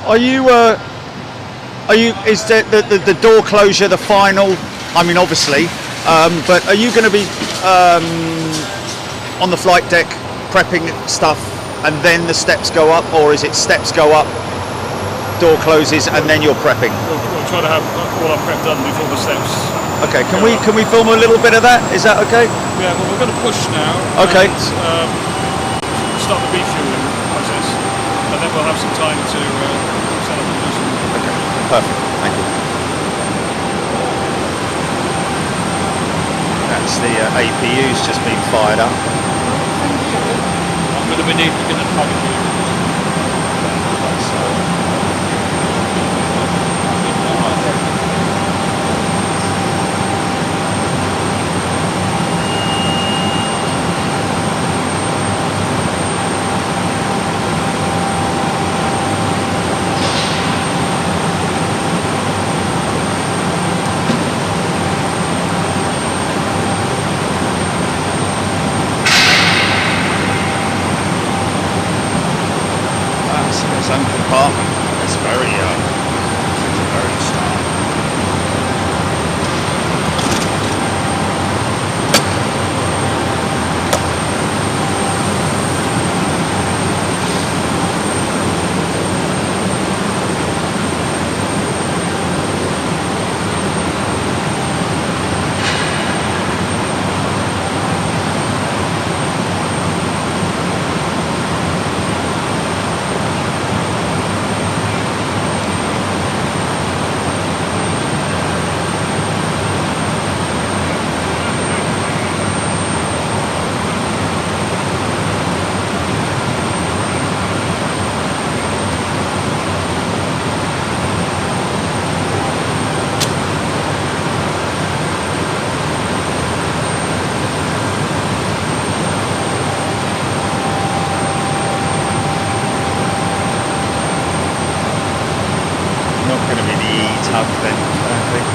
Are you? Is the door closure the final? I mean, obviously, but are you going to be on the flight deck prepping stuff, and then the steps go up, or is it steps go up, door closes, and then you're prepping? We'll try to have all our prep done before the steps. Okay. Can we film a little bit of that? Is that okay? Yeah, well, we're going to push now. Okay. And, start the refueling process, and then we'll have some time to set up and do some. Okay. Perfect. Thank you. That's the APU's just been fired up. I'm going to be needing a trouble. Its own compartment. It's very style. Not going to be the E-tug then, I don't think.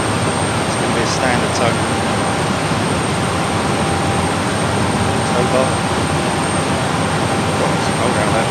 It's going to be a standard tug. Tow bar. Oh, it's cold out there.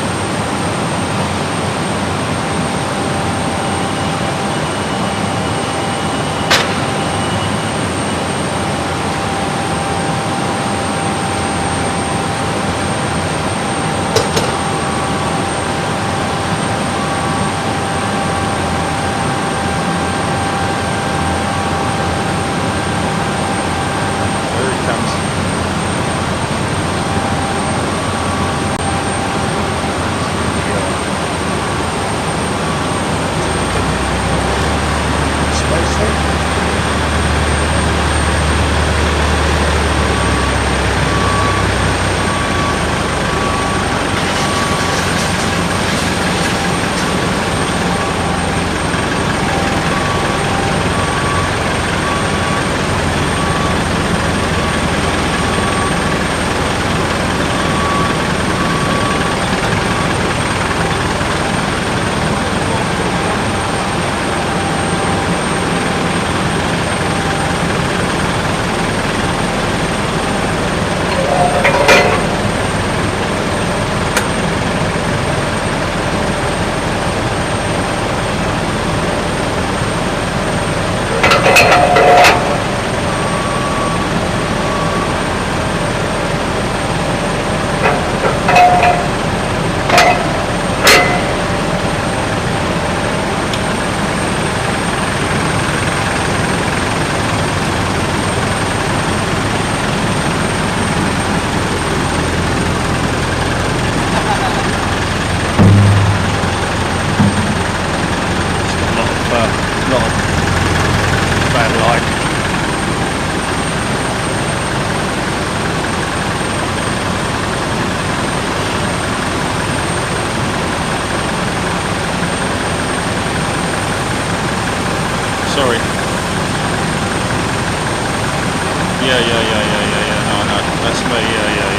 Sorry. Yeah. No, that's me. Yeah.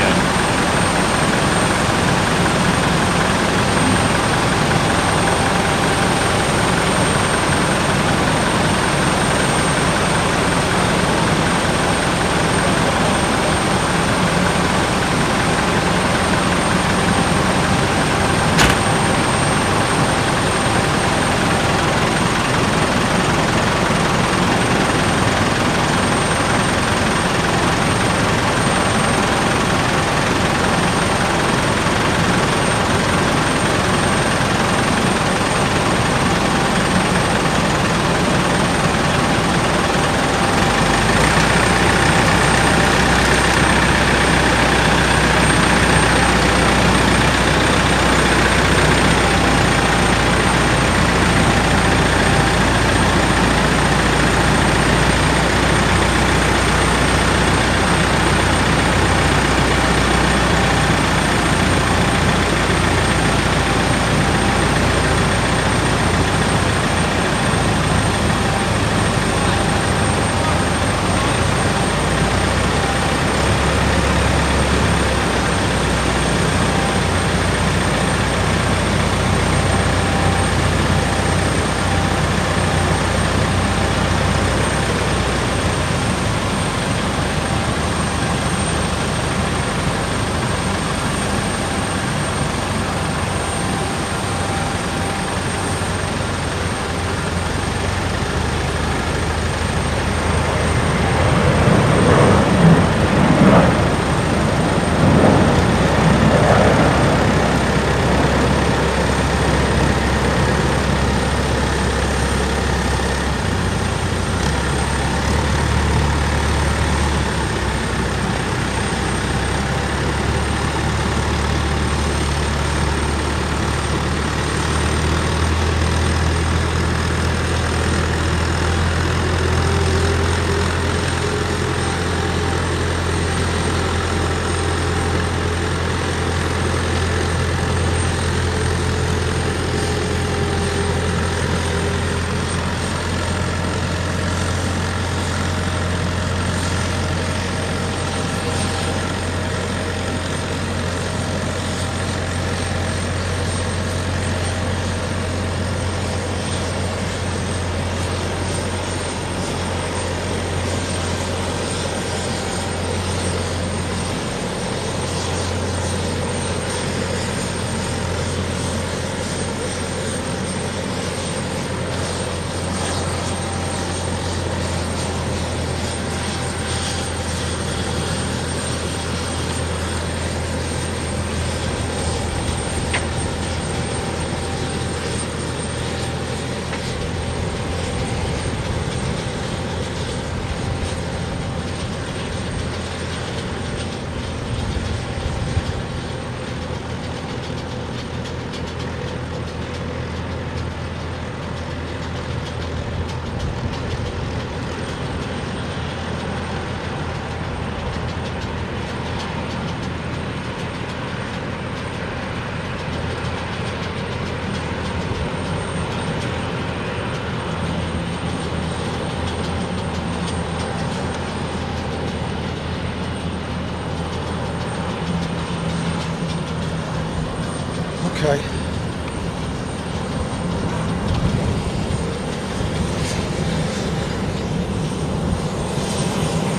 Okay.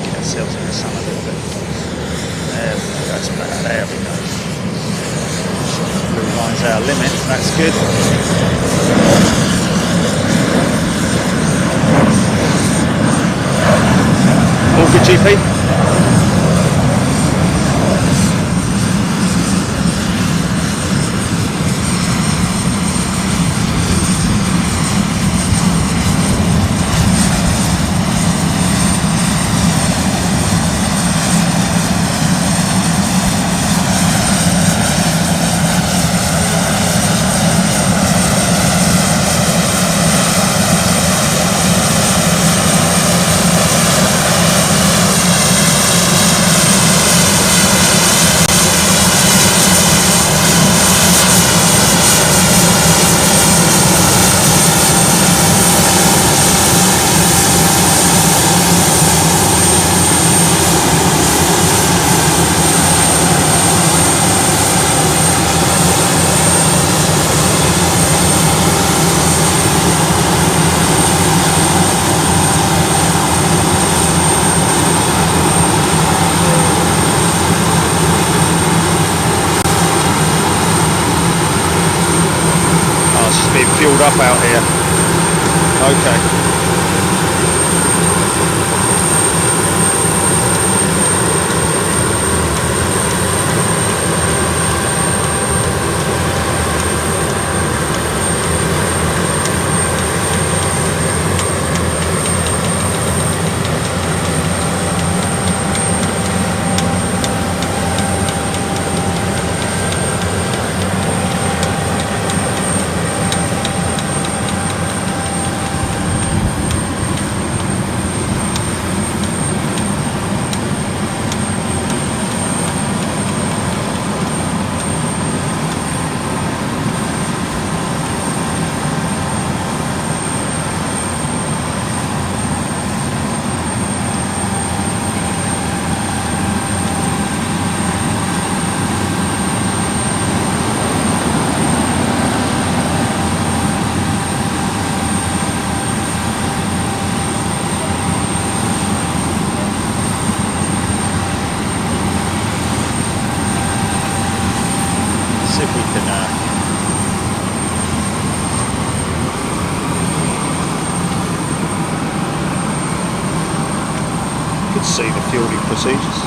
Get ourselves in the sun a little bit. There we go, that's better. There we go. Blue line's our limit, that's good. All good, GP? Fueled up out here. Okay. See if we can could see the fueling procedures.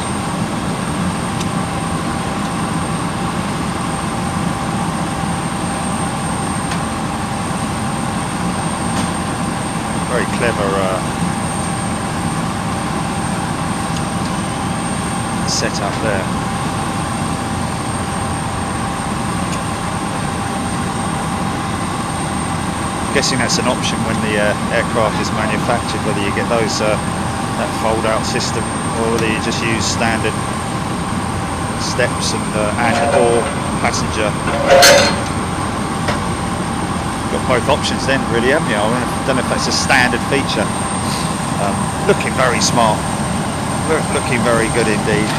Very clever setup there. Guessing that's an option when the aircraft is manufactured, whether you get those that fold-out system or whether you just use standard steps and or passenger. Got both options then, really, haven't you? I don't know if that's a standard feature. Looking very smart, looking very good indeed.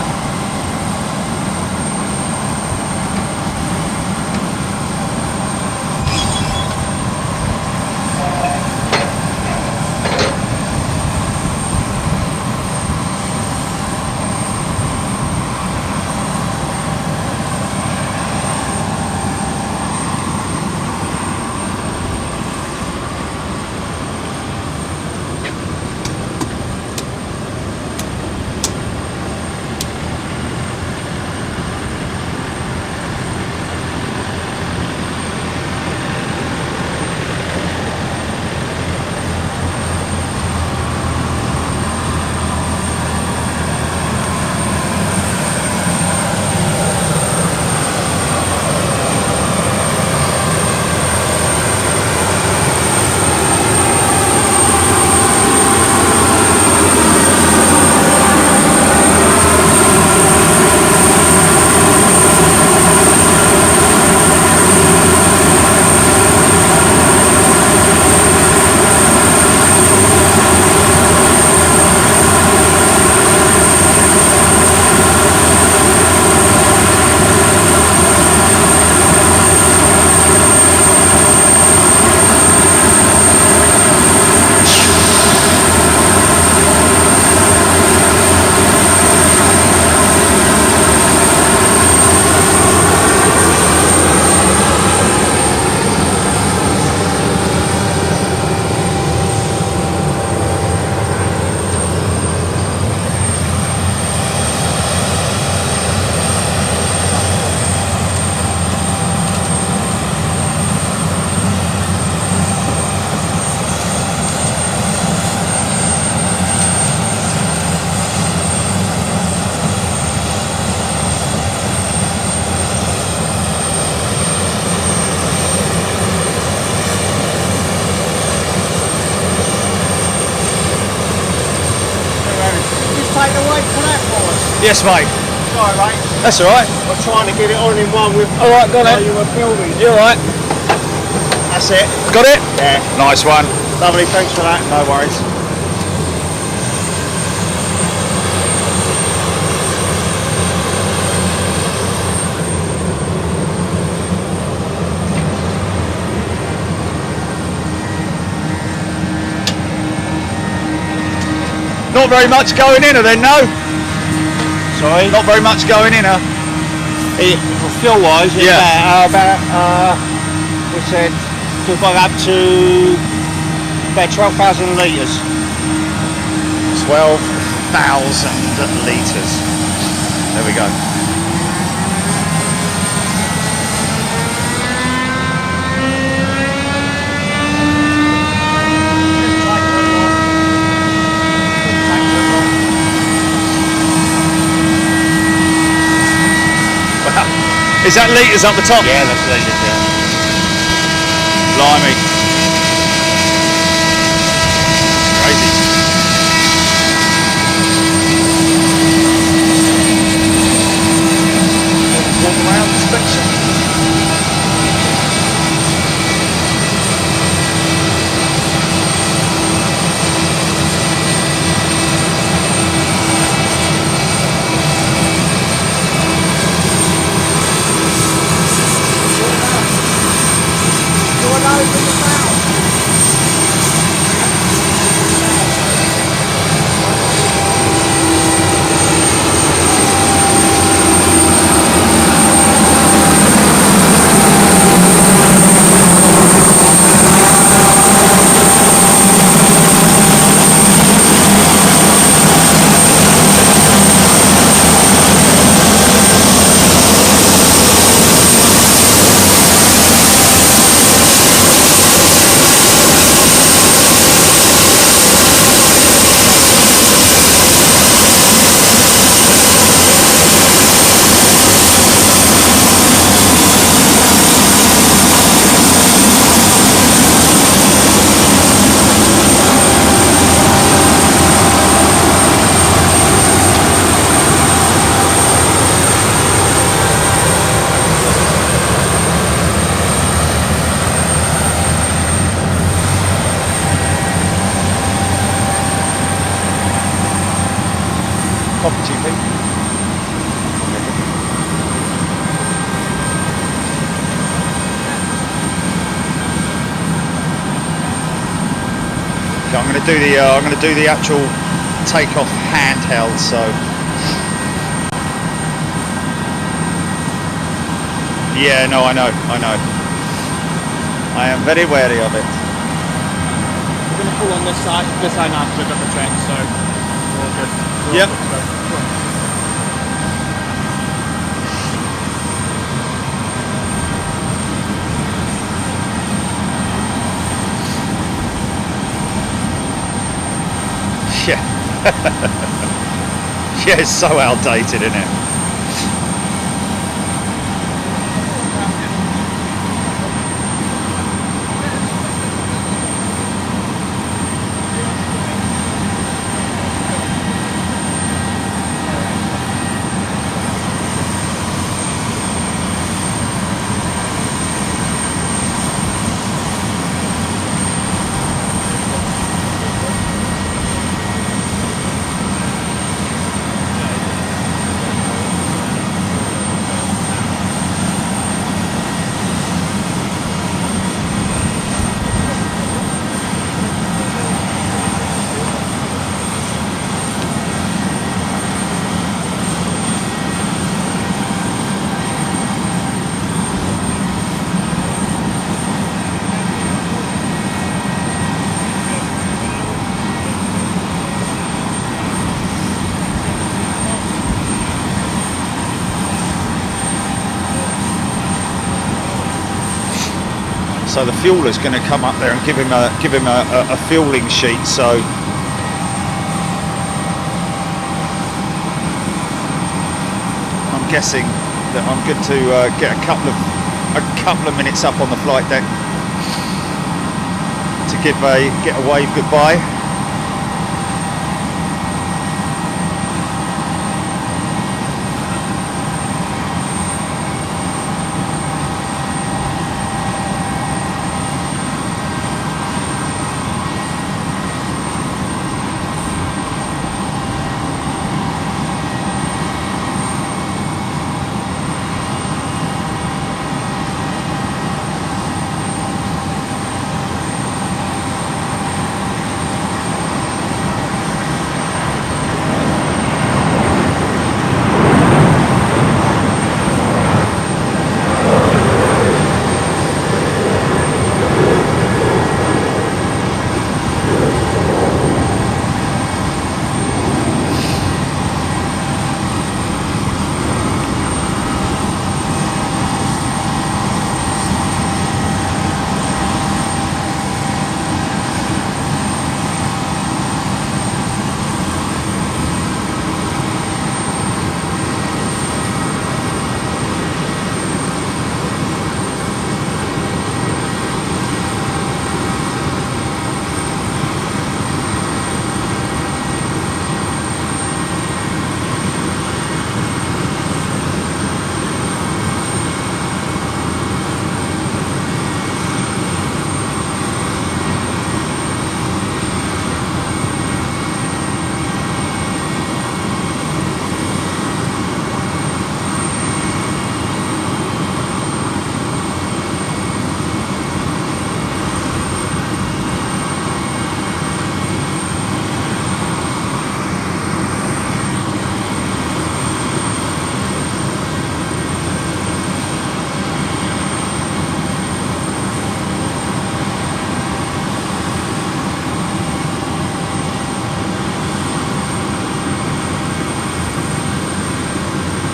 Yes, mate. Sorry, mate. That's all right. I was trying to get it on in one with. All right, got while it. you were filming. You all right? That's it. Got it? Yeah. Nice one. Lovely. Thanks for that. No worries. Not very much going in her then, no? Sorry. Not very much going in her. Fuel wise, Yeah. about we said we've got up to about 12,000 litres. 12,000 litres. There we go. Is that litres up the top? Yeah, that's litres. Yeah. Blimey. Crazy. Walk around inspection. I'm going to do the actual takeoff handheld. So yeah, no, I know. I am very wary of it. We're going to pull on this side now because we've got the train, so we're all good. Yep. Yeah. Yeah, it's so outdated, isn't it? So the fueler's going to come up there and give him a fueling sheet. So I'm guessing that I'm good to get a couple of minutes up on the flight deck to get a wave goodbye.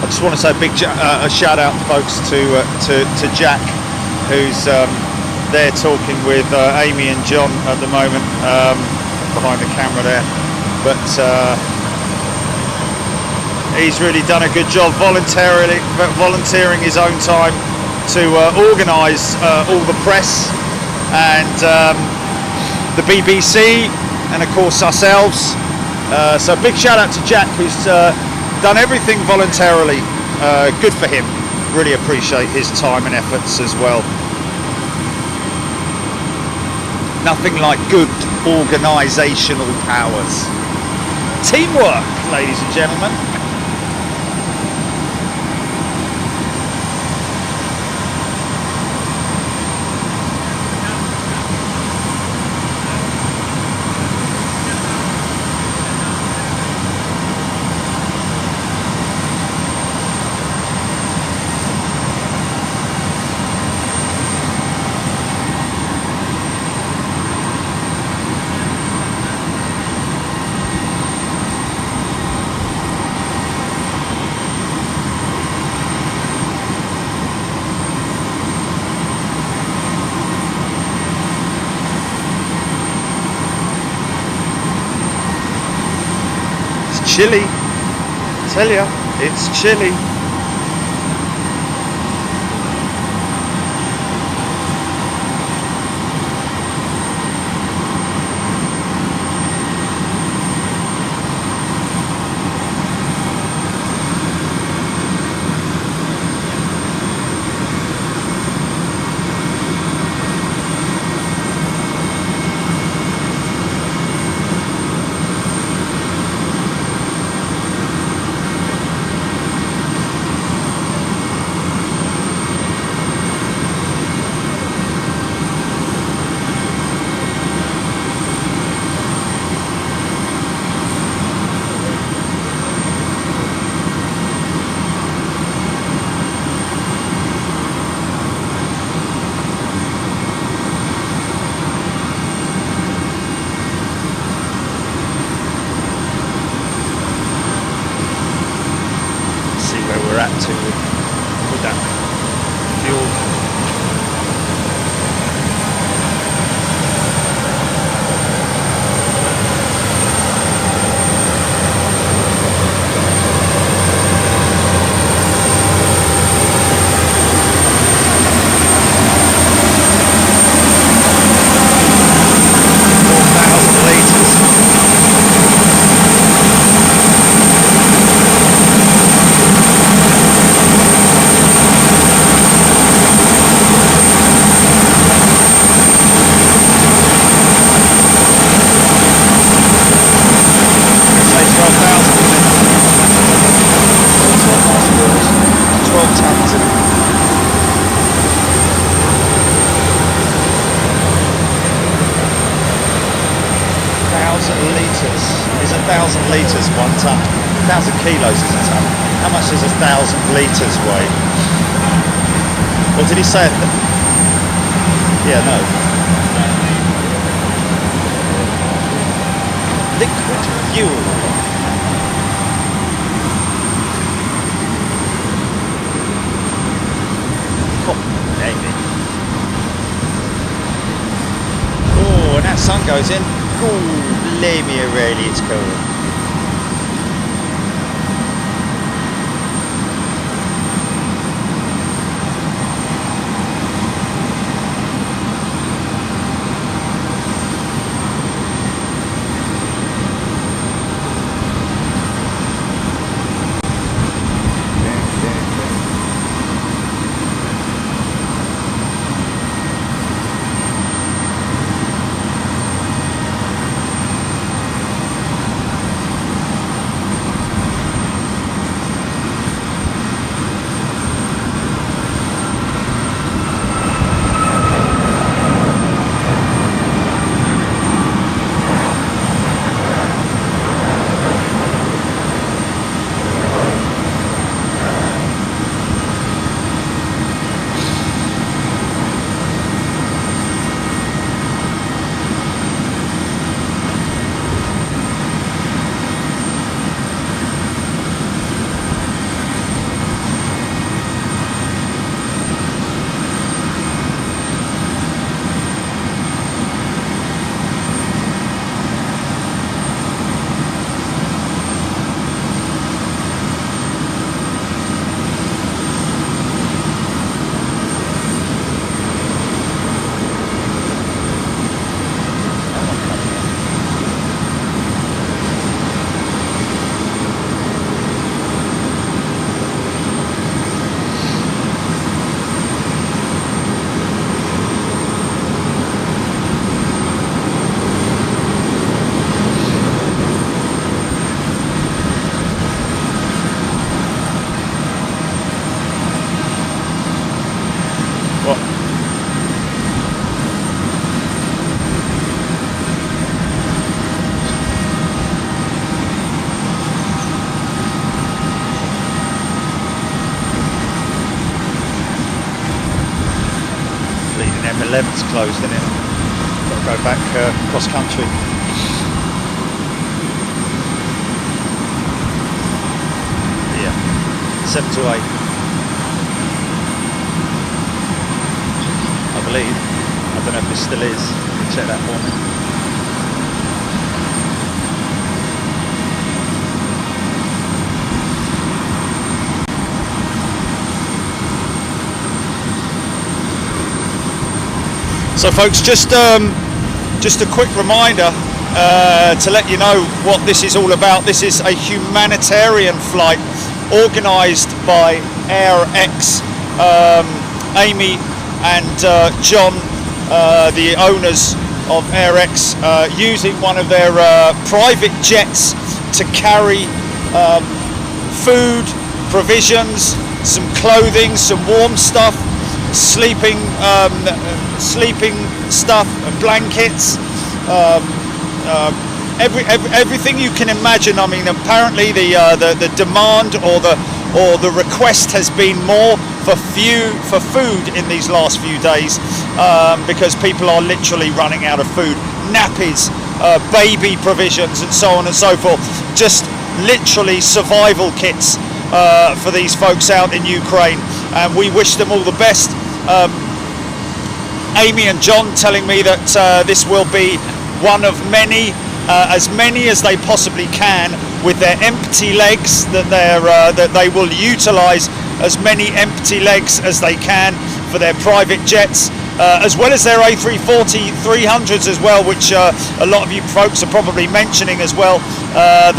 I just want to say a shout out, folks, to Jack, who's there talking with Amy and John at the moment, behind the camera there. But he's really done a good job volunteering his own time to organise all the press and the BBC and of course ourselves. So big shout out to Jack, who's done everything voluntarily. Good for him. Really appreciate his time and efforts as well. Nothing like good organisational powers. Teamwork, ladies and gentlemen. Chilly, tell ya, it's chilly. With that fuel. Litres 1 tonne, 1,000 kilos is a tonne. How much does 1,000 litres weigh? Or did he say it? Yeah, no. Liquid fuel. Oh, baby. Oh, and that sun goes in. Oh, believe me, really, it's cool. 11's closed, isn't it? Got to go back cross country. Yeah, 7 to 8. I believe. I don't know if this still is. You can check that for me. So folks, just a quick reminder to let you know what this is all about. This is a humanitarian flight organised by AirX. Amy and John, the owners of AirX, using one of their private jets to carry food, provisions, some clothing, some warm stuff, sleeping stuff, blankets, everything you can imagine. I mean, apparently the demand or the request has been more for food in these last few days, because people are literally running out of food, nappies, baby provisions, and so on and so forth. Just literally survival kits for these folks out in Ukraine, and we wish them all the best. Amy and John telling me that this will be one of many, as many as they possibly can, with their empty legs, that they will utilise as many empty legs as they can for their private jets, as well as their A340-300s as well, which a lot of you folks are probably mentioning as well.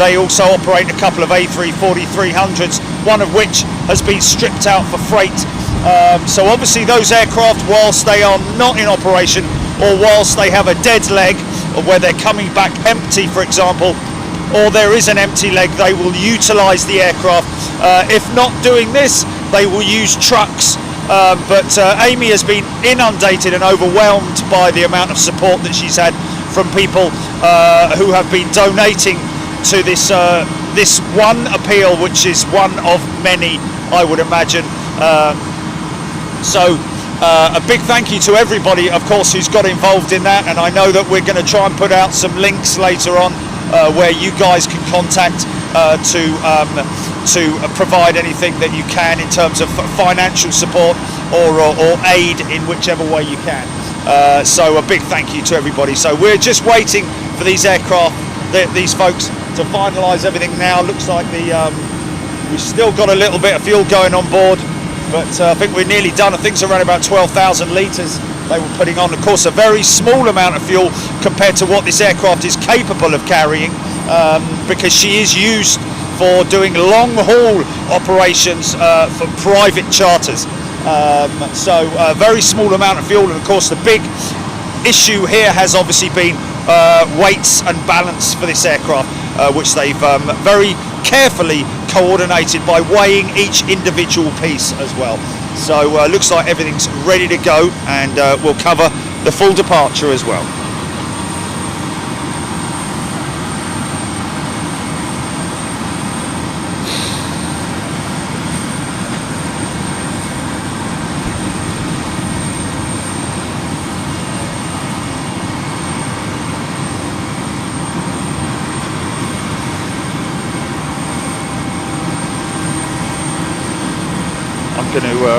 They also operate a couple of A340-300s, one of which has been stripped out for freight. So obviously those aircraft, whilst they are not in operation, or whilst they have a dead leg, or where they're coming back empty, for example, or there is an empty leg, they will utilise the aircraft. If not doing this, they will use trucks. But Amy has been inundated and overwhelmed by the amount of support that she's had from people who have been donating to this one appeal, which is one of many, I would imagine. So a big thank you to everybody, of course, who's got involved in that, and I know that we're going to try and put out some links later on where you guys can contact to provide anything that you can in terms of financial support or aid in whichever way you can. So a big thank you to everybody. So we're just waiting for these aircraft, these folks, to finalise everything now. Looks like we've still got a little bit of fuel going on board, but I think we're nearly done. I think it's around about 12,000 litres they were putting on. Of course, a very small amount of fuel compared to what this aircraft is capable of carrying, because she is used for doing long haul operations for private charters. So a very small amount of fuel, and of course the big issue here has obviously been weights and balance for this aircraft, which they've very carefully coordinated by weighing each individual piece as well. So looks like everything's ready to go, and we'll cover the full departure as well.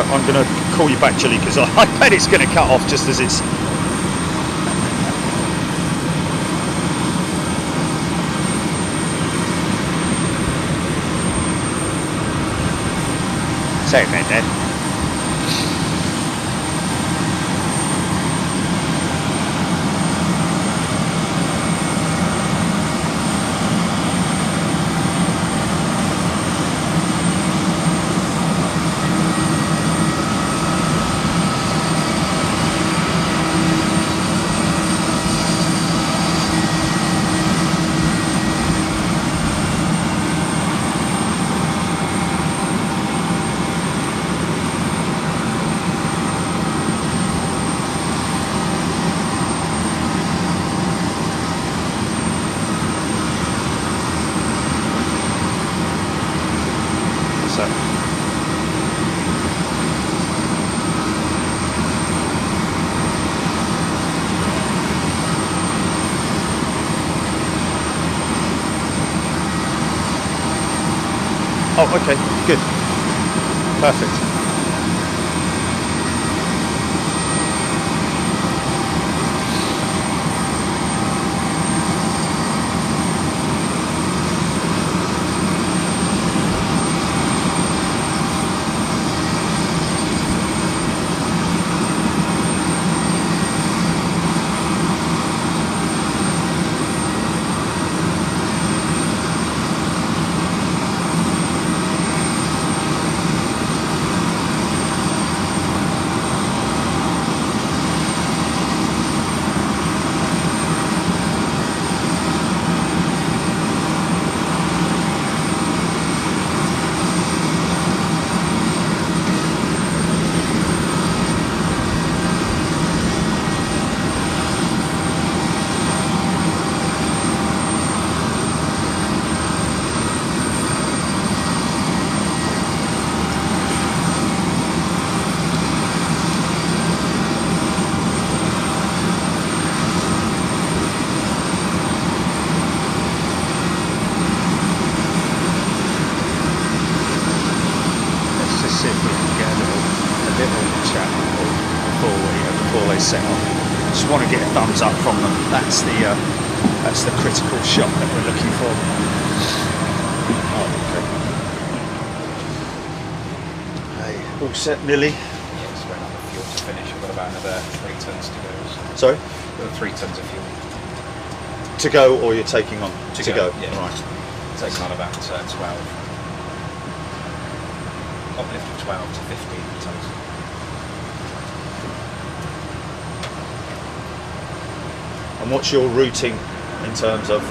I'm gonna call you back, Chilly, because I bet it's going to cut off just as it's. Say it, mate, Dad. Oh, okay, good. Perfect. Before they set off. Just want to get a thumbs up from them. That's the critical shot that we're looking for. Oh, okay. Hey, all set, Millie? Yeah, just waiting on the fuel to finish. I've got about another 3 tons to go. Sorry? Got 3 tons of fuel. To go, or you're taking on? To go. Yeah. Right. Taking on about 12. Uplift of 12 to 15 tons. And what's your routing in terms of?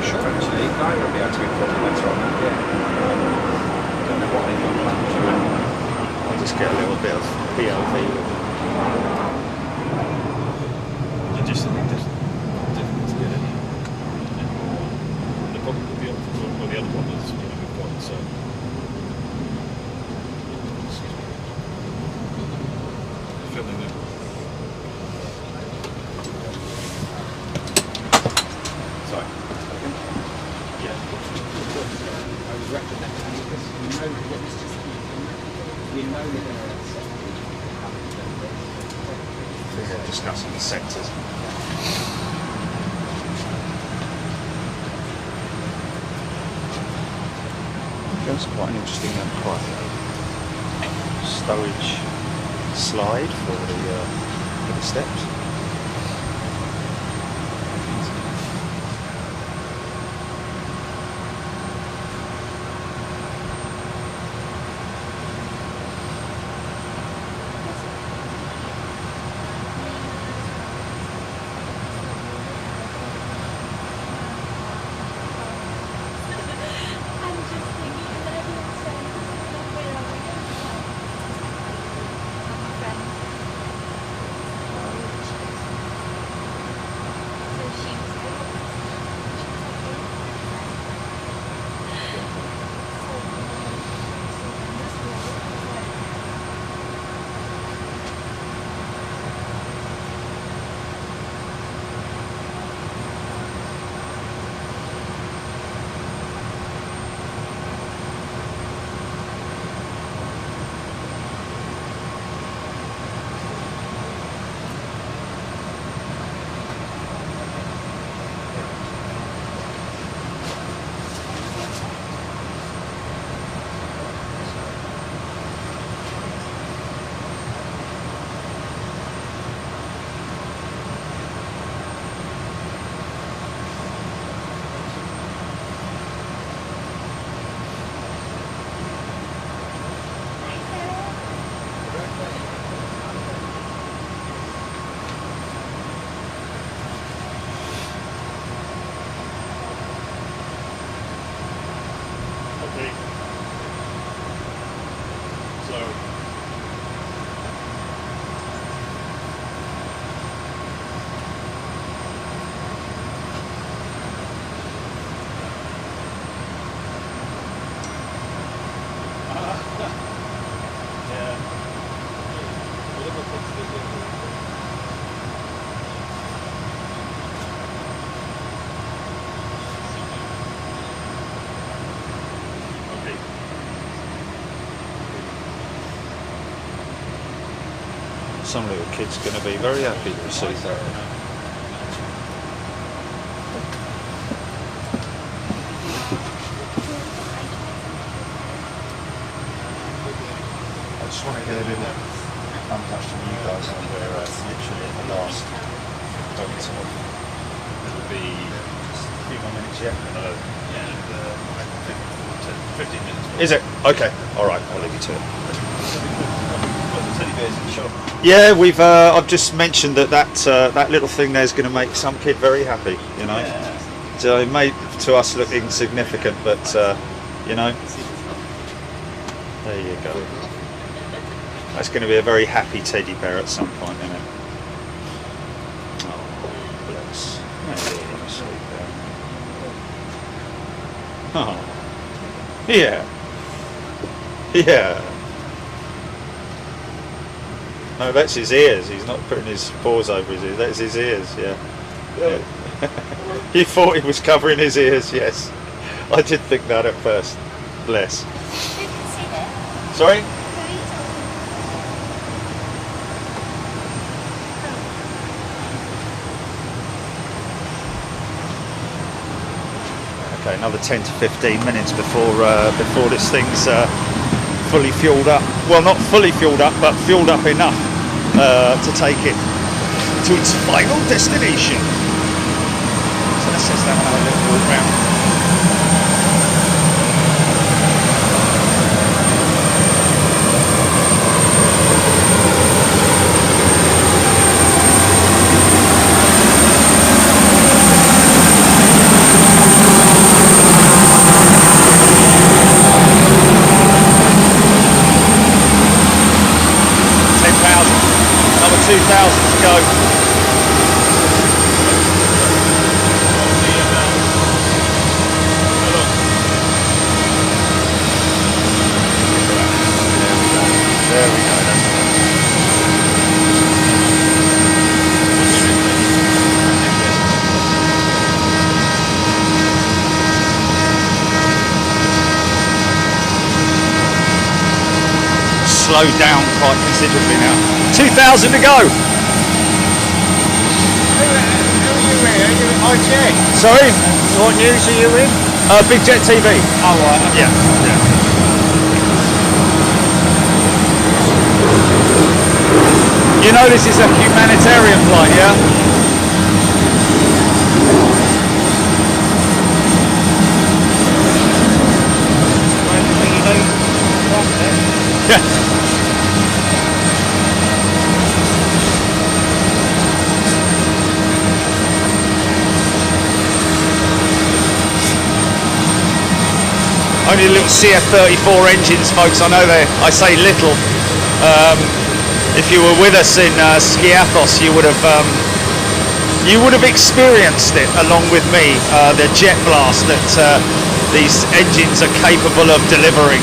Sure, actually, I will be able to inform you later on that. Yeah. Don't know what they've got planned. I'll just get a little bit of PLV. Just the difference in the problem with the other problem is we've got filming there. Sorry. They're discussing the sectors. That's quite an interesting and quite stowage slide for the steps. Some little kid's going to be very happy to receive that. I just want to get a little thumbs up from you guys on where literally in the last, don't get someone, it'll be just a few more minutes yet. I think 15 minutes. Is it? Okay, alright, I'll leave you to it. Yeah, we've. I've just mentioned that little thing there's going to make some kid very happy, you know. Yeah. So it may to us look insignificant, but you know, there you go. That's going to be a very happy teddy bear at some point, isn't it? Oh, bless. Oh, yeah, yeah. No, that's his ears. He's not putting his paws over his ears. That's his ears, yeah. He thought he was covering his ears, yes. I did think that at first. Bless. Sorry? Okay, another 10 to 15 minutes before this thing's fully fueled up. Well, not fully fueled up, but fueled up enough to take it to its final destination. So let's just have another little walk round. Another 2,000 to go. There we go. Slowed down quite considerably now. 2,000 to go. Who are you in? Are you in ITN? Sorry? What news are you in? Big Jet TV. Oh, right. Okay. Yeah. You know this is a humanitarian flight, yeah? Yeah. Only little CF34 engines, folks. I know I say little. If you were with us in Skiathos, you would have experienced it along with me. The jet blast that these engines are capable of delivering.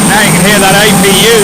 Now you can hear that APU.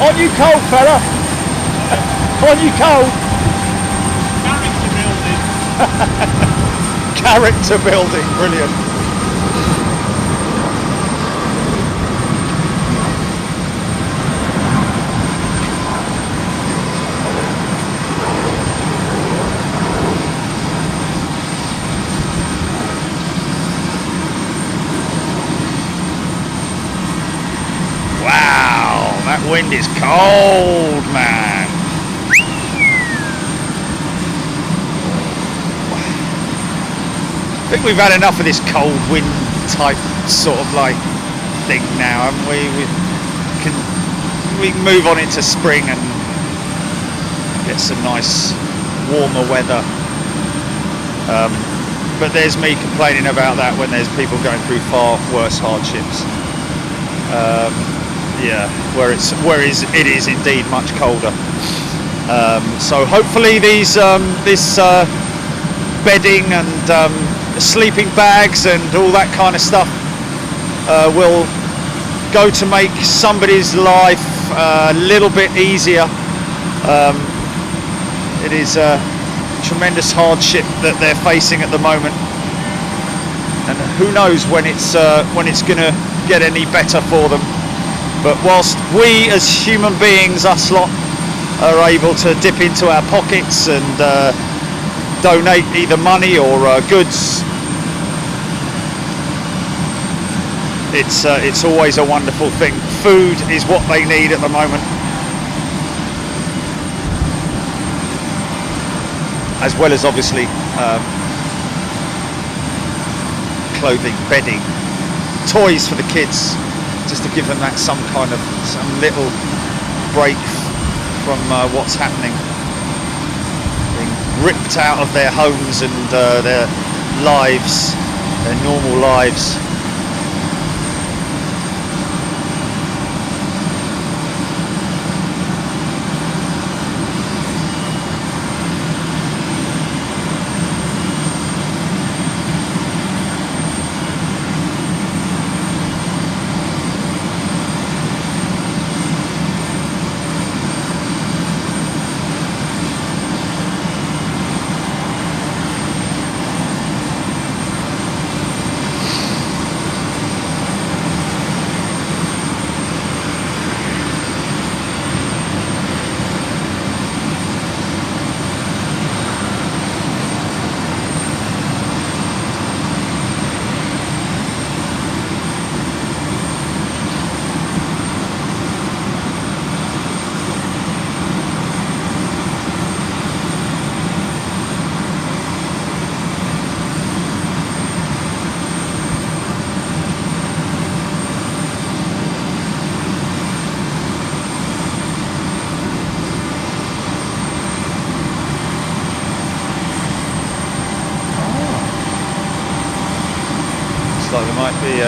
Aren't you cold, fella? Aren't you cold? Character building. Character building, brilliant. wind is cold, man. I think we've had enough of this cold wind type sort of like thing now, haven't we? We can move on into spring and get some nice warmer weather. But there's me complaining about that when there's people going through far worse hardships. Yeah, it is indeed much colder. So hopefully this bedding and sleeping bags and all that kind of stuff will go to make somebody's life a little bit easier. It is tremendous hardship that they're facing at the moment, and who knows when it's going to get any better for them. But whilst we as human beings, us lot, are able to dip into our pockets and donate either money or goods, it's always a wonderful thing. Food is what they need at the moment, as well as obviously clothing, bedding, toys for the kids, just to give them that some little break from what's happening, being ripped out of their homes and their lives, their normal lives. Like there might be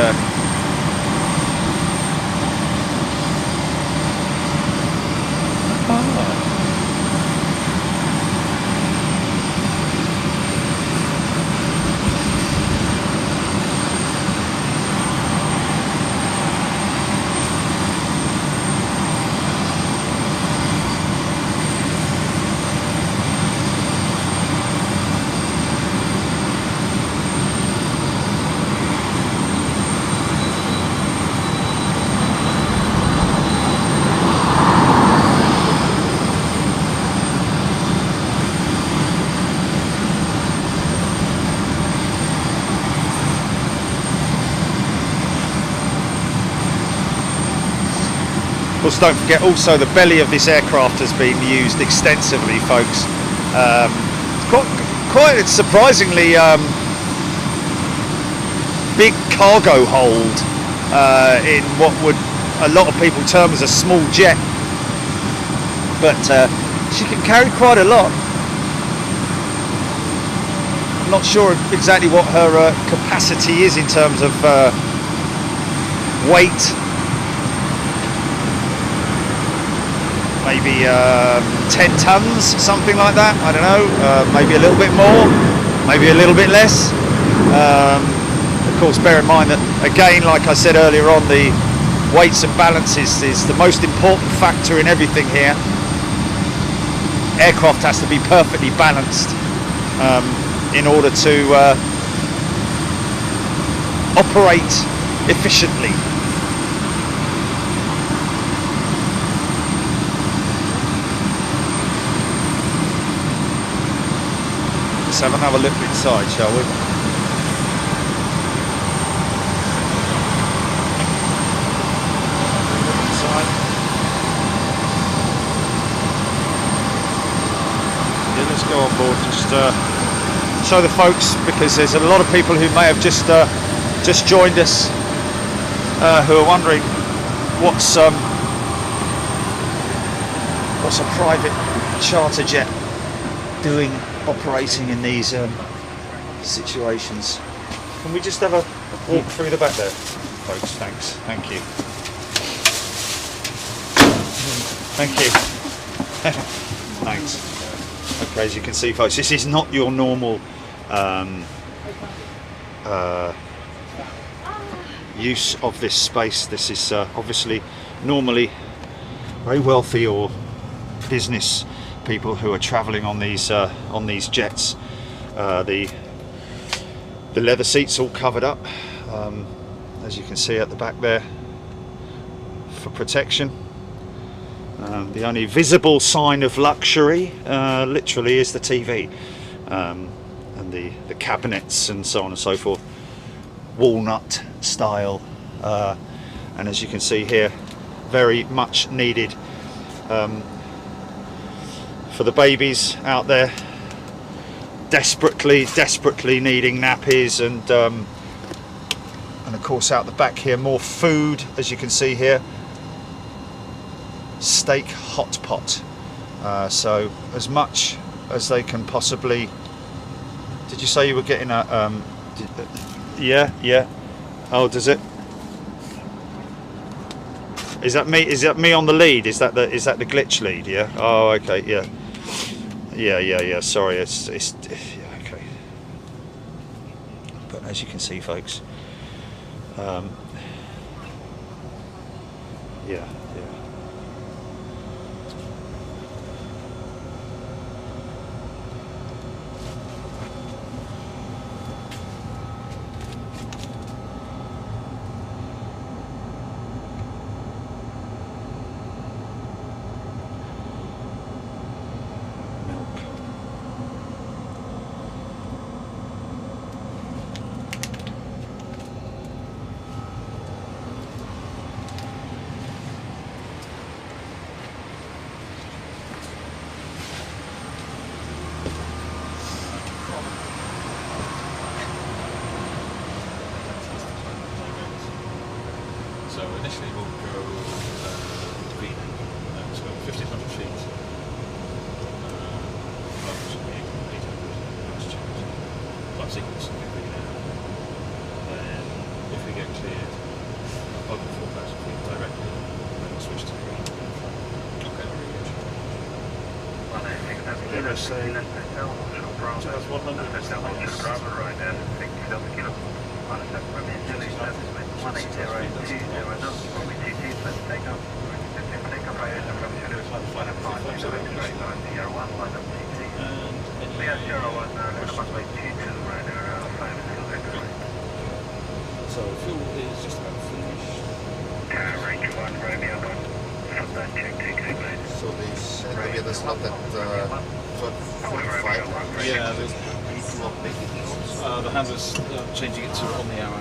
Of course, don't forget also the belly of this aircraft has been used extensively, folks. Quite a surprisingly big cargo hold in what would a lot of people term as a small jet, but she can carry quite a lot. I'm not sure exactly what her capacity is in terms of weight. Maybe 10 tons, something like that, I don't know, maybe a little bit more, maybe a little bit less. Of course, bear in mind that, again, like I said earlier on, the weights and balances is the most important factor in everything here. Aircraft has to be perfectly balanced in order to operate efficiently. Let's have another look inside, shall we? Inside. Yeah, let's go on board and just show the folks, because there's a lot of people who may have just joined us who are wondering what's a private charter jet doing, operating in these situations. Can we just have a walk through the back there, folks? Thanks. Thank you. Thank you. Thanks. Okay, as you can see, folks, this is not your normal use of this space. This is obviously normally very wealthy or business people who are travelling on these jets. The leather seats all covered up, as you can see at the back there, for protection. The only visible sign of luxury, literally, is the TV and the cabinets and so on and so forth, walnut style, and as you can see here, very much needed for the babies out there, desperately needing nappies, and of course out the back here, more food, as you can see here. Steak hot pot, so as much as they can possibly. Did you say you were getting a yeah, oh, does it, is that me on the lead? Is that the glitch lead? Yeah, oh, okay, yeah, sorry, it's yeah, okay, but as you can see, folks, yeah. So initially we'll go to Bean, so 1,500 feet. Flight sequence will be there. Then if we get cleared above 4,000 feet directly, then we'll switch to green. Okay, very good. Just say 100 So fuel is just about finished. Range 1, Romeo 1. So they said to get us up at 45. Yeah, the handler's changing it to on the hour.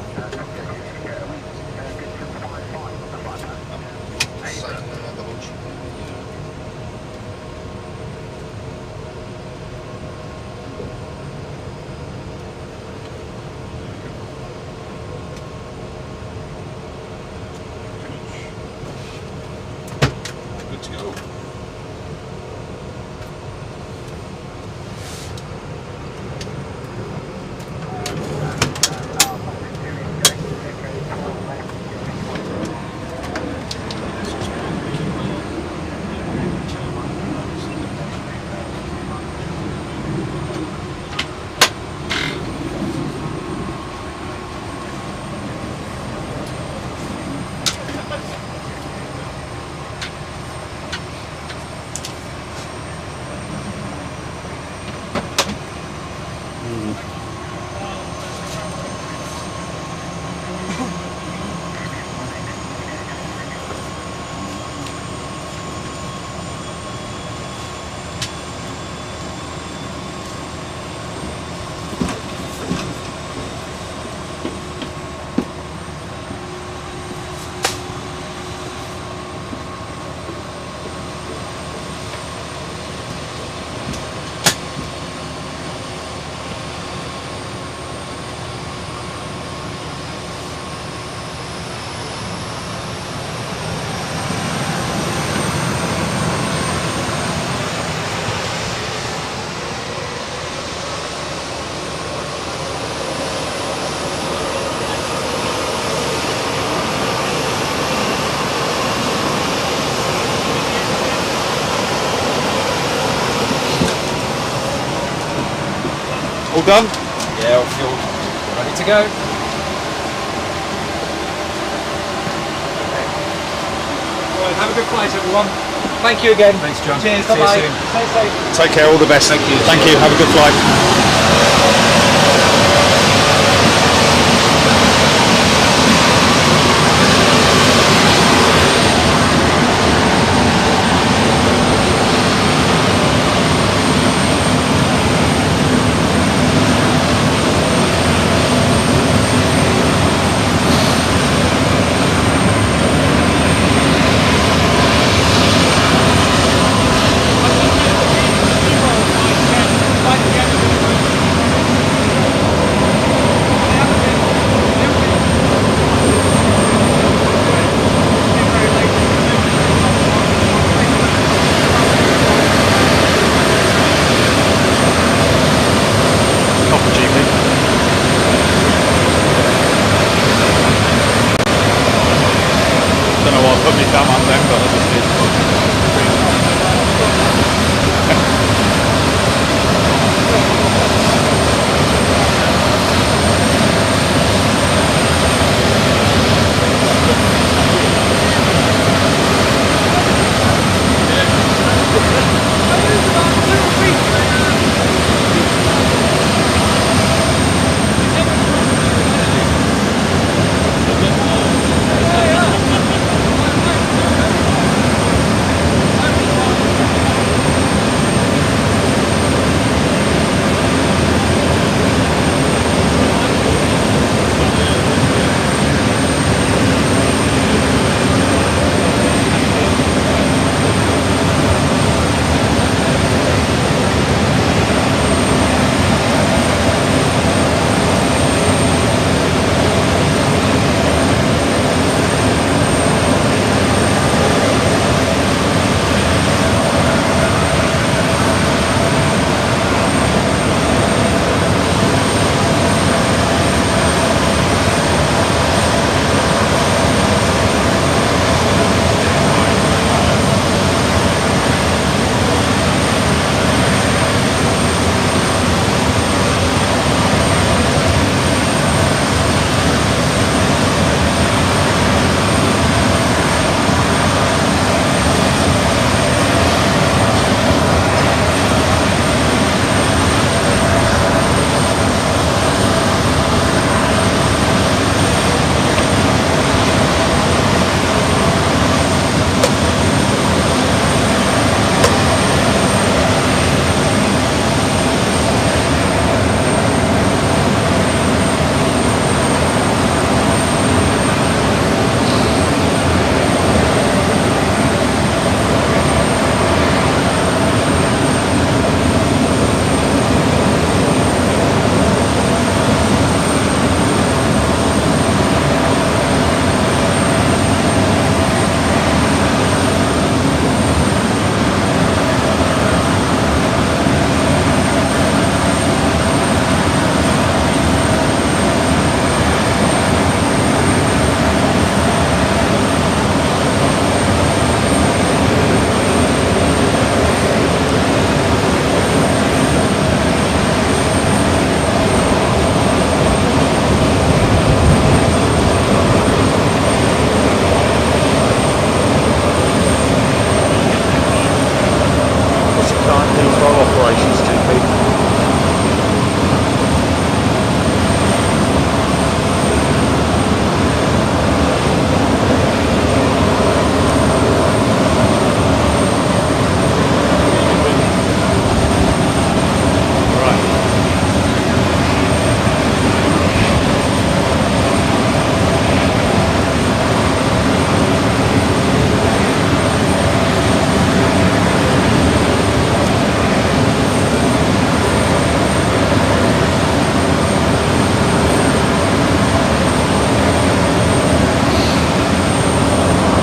Good to go. All done? Yeah, all fueled. Ready to go. Right, have a good flight, everyone. Thank you again. Thanks, John. Cheers. See you Bye-bye. soon. Stay safe. Take care, all the best. Thank you. Thank you, have a good flight. Don't know why I put my thumb up then, but I just did.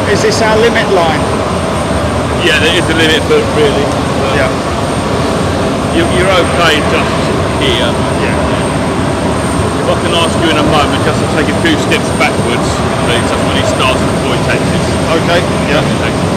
Is this our limit line? Yeah, there is a limit, but really, Yeah. you're okay just here. If I can ask you in a moment just to take a few steps backwards, please, that's when he starts before he takes it. Okay, yeah. Thank you.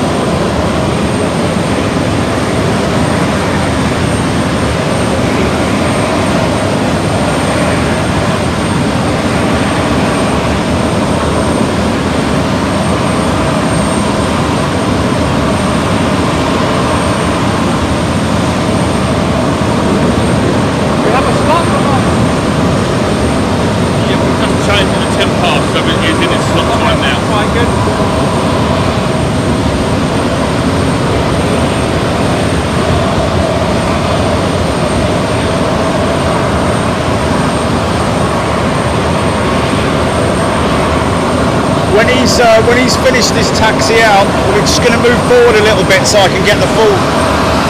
when he's finished his taxi out, we're just going to move forward a little bit so I can get the full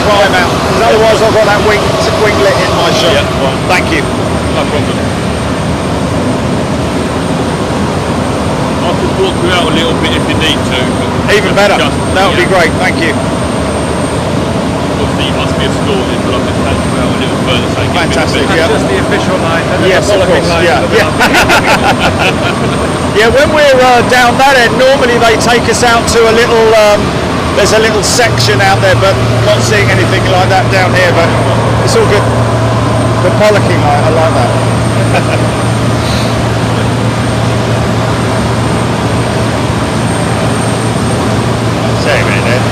climb out. Because otherwise, I've got that winglet in my shot. Yeah, right. Thank you. No problem. I could walk you out a little bit if you need to. Even better. That would be great. Thank you. Obviously, you must be a stalling, but I can take you out a little further. So you get a bit Fantastic. better. Yeah. Just the official line, and then Yes, the of bollocking course. line. Yeah. at the Yeah. back. Yeah, when we're down that end, normally they take us out to a little, there's a little section out there, but not seeing anything like that down here, but it's all good. The pollocking line, I like that. Say a minute then.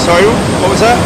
Sorry, what was that?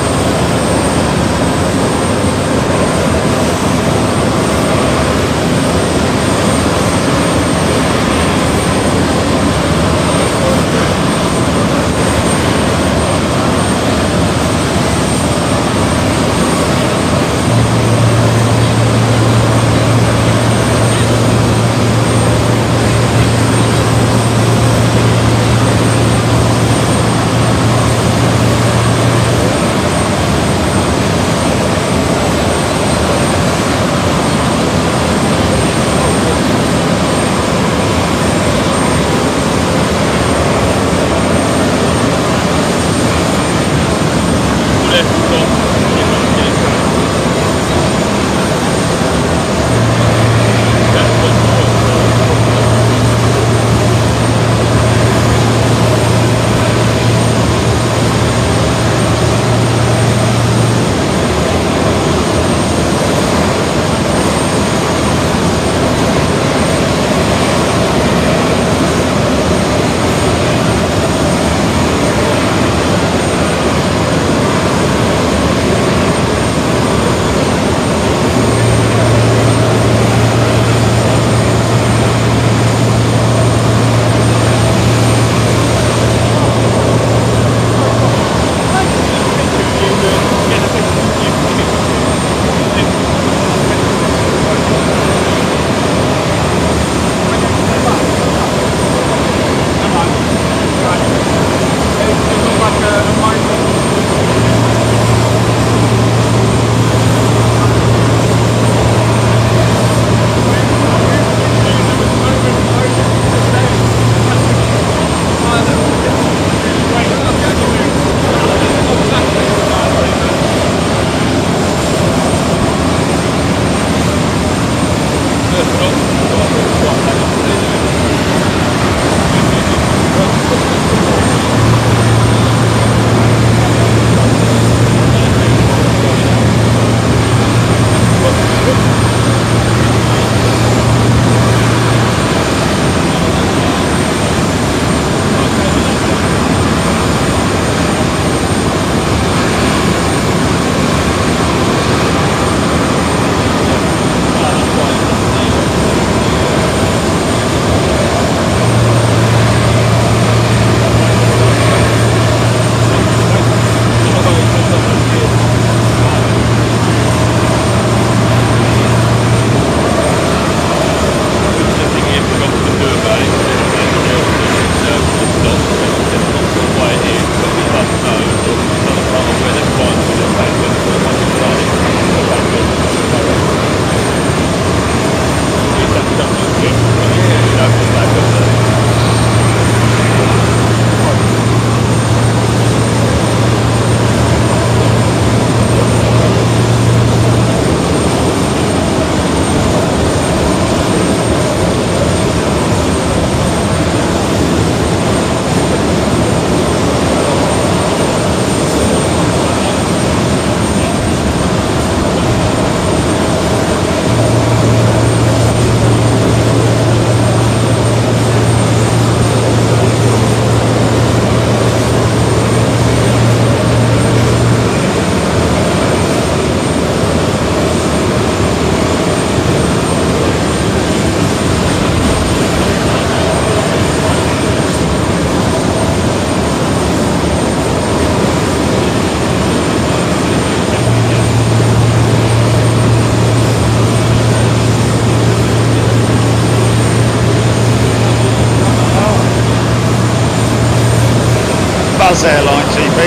Buzz Airline, GP.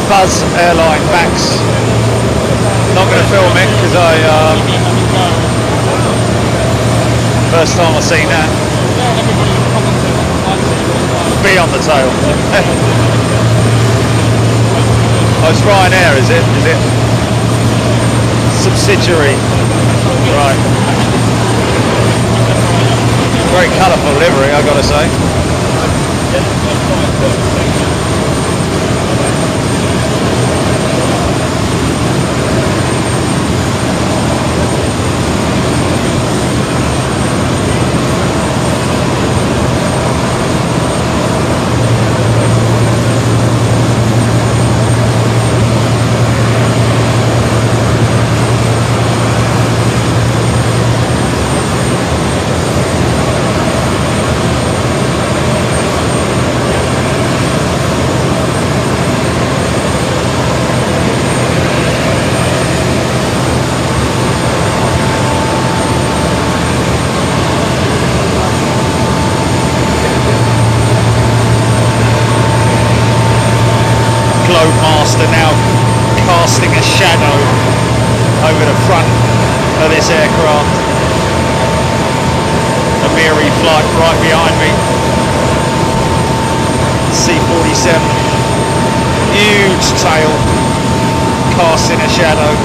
Buzz Airline, Max. Not going to film it because first time I've seen that. Be on the tail. Oh, it's Ryanair, is it? Is it? Subsidiary. Right. Very colourful livery, I've got to say. Globemaster now casting a shadow over the front of this aircraft. A Miri flight right behind me. C-47, huge tail, casting a shadow.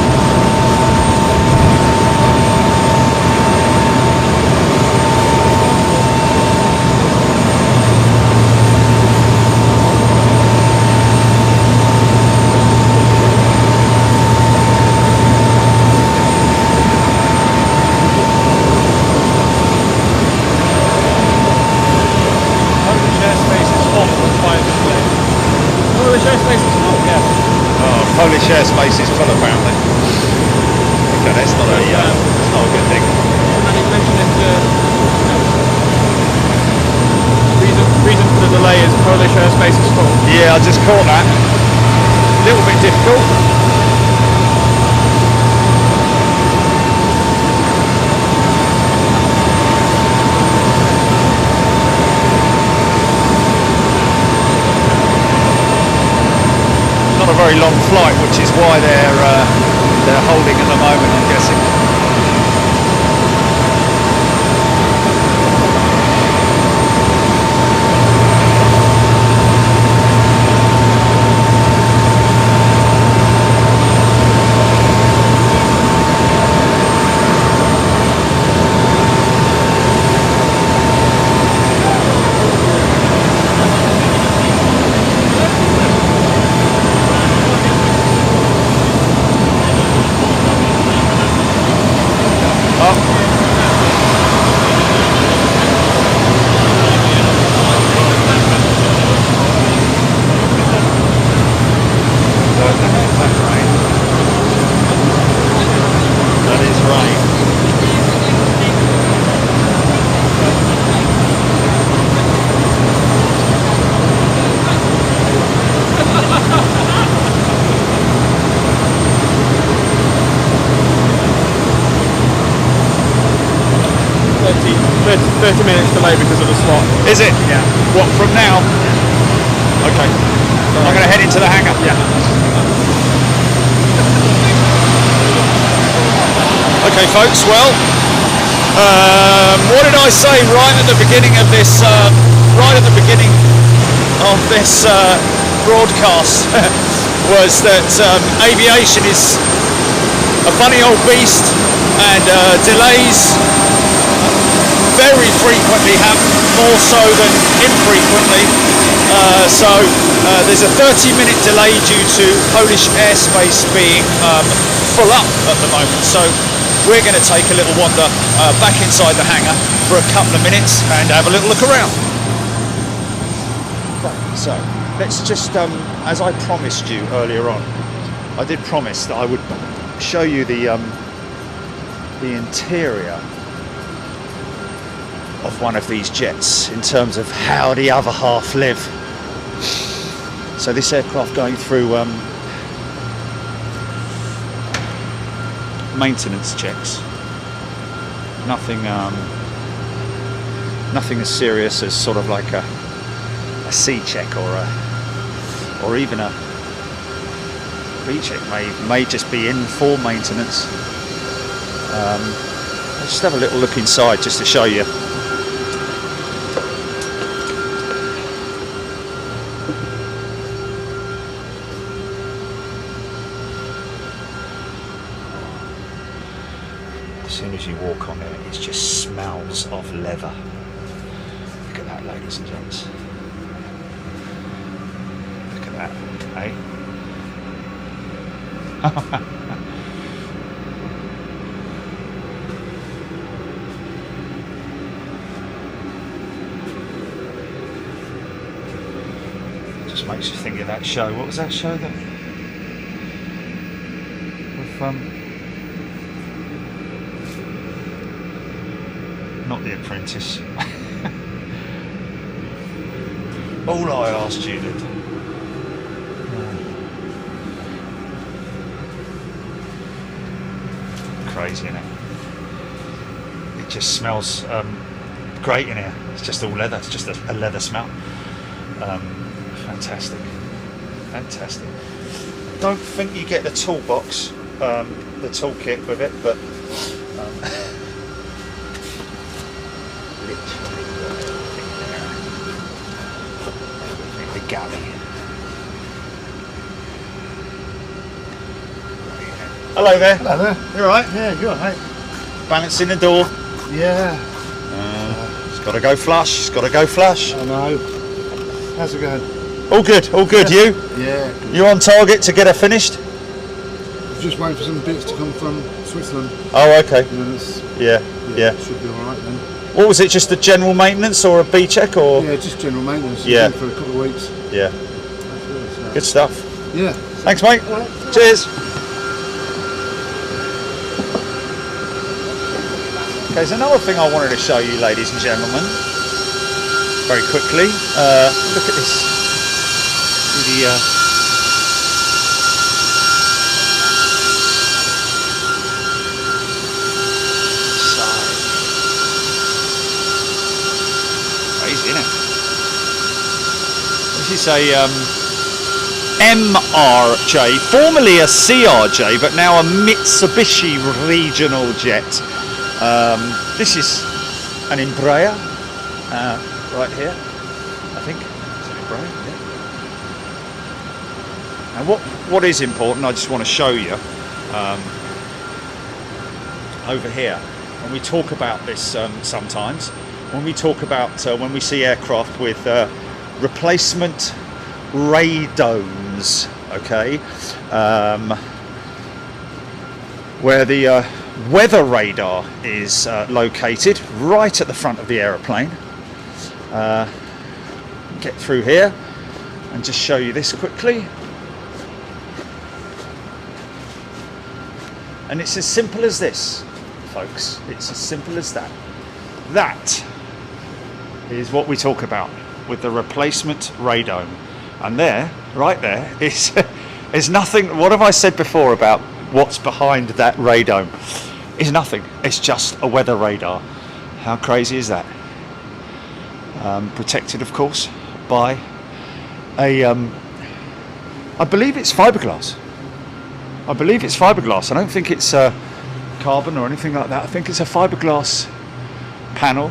Polish airspace is full apparently. Okay, that's not a good thing. And it mentioned that reason for the delay is Polish airspace is full. Yeah, I just caught that. A little bit difficult. Not a very long flight, which is why they're holding at the moment, I'm guessing. Because of the slot. Is it? Yeah. What, from now? Okay. I'm going to head into the hangar. Yeah. Okay, folks. Well, what did I say right at the beginning of this? Broadcast was that aviation is a funny old beast, and delays very frequently happen, more so than infrequently. There's a 30-minute delay due to Polish airspace being full up at the moment. So we're going to take a little wander back inside the hangar for a couple of minutes and have a little look around. Right, so let's just, as I promised you earlier on, I did promise that I would show you the interior of one of these jets in terms of how the other half live. So this aircraft going through maintenance checks. Nothing as serious as sort of like a C check or even a B check may just be in for maintenance. Let's just have a little look inside just to show you. As soon as you walk on it, it just smells of leather. Look at that, ladies and gents. Look at that, eh? Just makes you think of that show. What was that show that? With not The Apprentice. All I asked you to do. Crazy, isn't it? It just smells great in here. It's just all leather. It's just a leather smell. Fantastic. Fantastic. Don't think you get the toolbox, the toolkit with it, but literally everything there. The galley. Hello there. Hello there. You alright? Yeah, you're alright. Balancing the door. Yeah. It's got to go flush. It's got to go flush. I know. How's it going? All good. All good. Yeah. You? Yeah. You on target to get her finished? Just waiting for some bits to come from Switzerland. Oh, okay. Yeah. Yeah. Should be alright then. What was it? Just a general maintenance or a B check or? Yeah, just general maintenance. Yeah. For a couple of weeks. Yeah. So. Good stuff. Yeah. Thanks, mate. Right. Cheers. Okay, there's another thing I wanted to show you, ladies and gentlemen, very quickly. Look at this. Side. Crazy, isn't it? This is a MRJ, formerly a CRJ, but now a Mitsubishi regional jet. This is an Embraer right here, I think. It's an Embraer, yeah. And what is important, I just want to show you over here. When we talk about this sometimes, when we talk about when we see aircraft with replacement radomes, okay, where the weather radar is located right at the front of the aeroplane. Get through here and just show you this quickly. And it's as simple as this, folks. It's as simple as that. That is what we talk about with the replacement radome. And there, right there, is nothing. What have I said before about what's behind that radome? Is nothing. It's just a weather radar. How crazy is that? Protected, of course, by a I believe it's fiberglass. I believe it's fiberglass. I don't think it's carbon or anything like that. I think it's a fiberglass panel.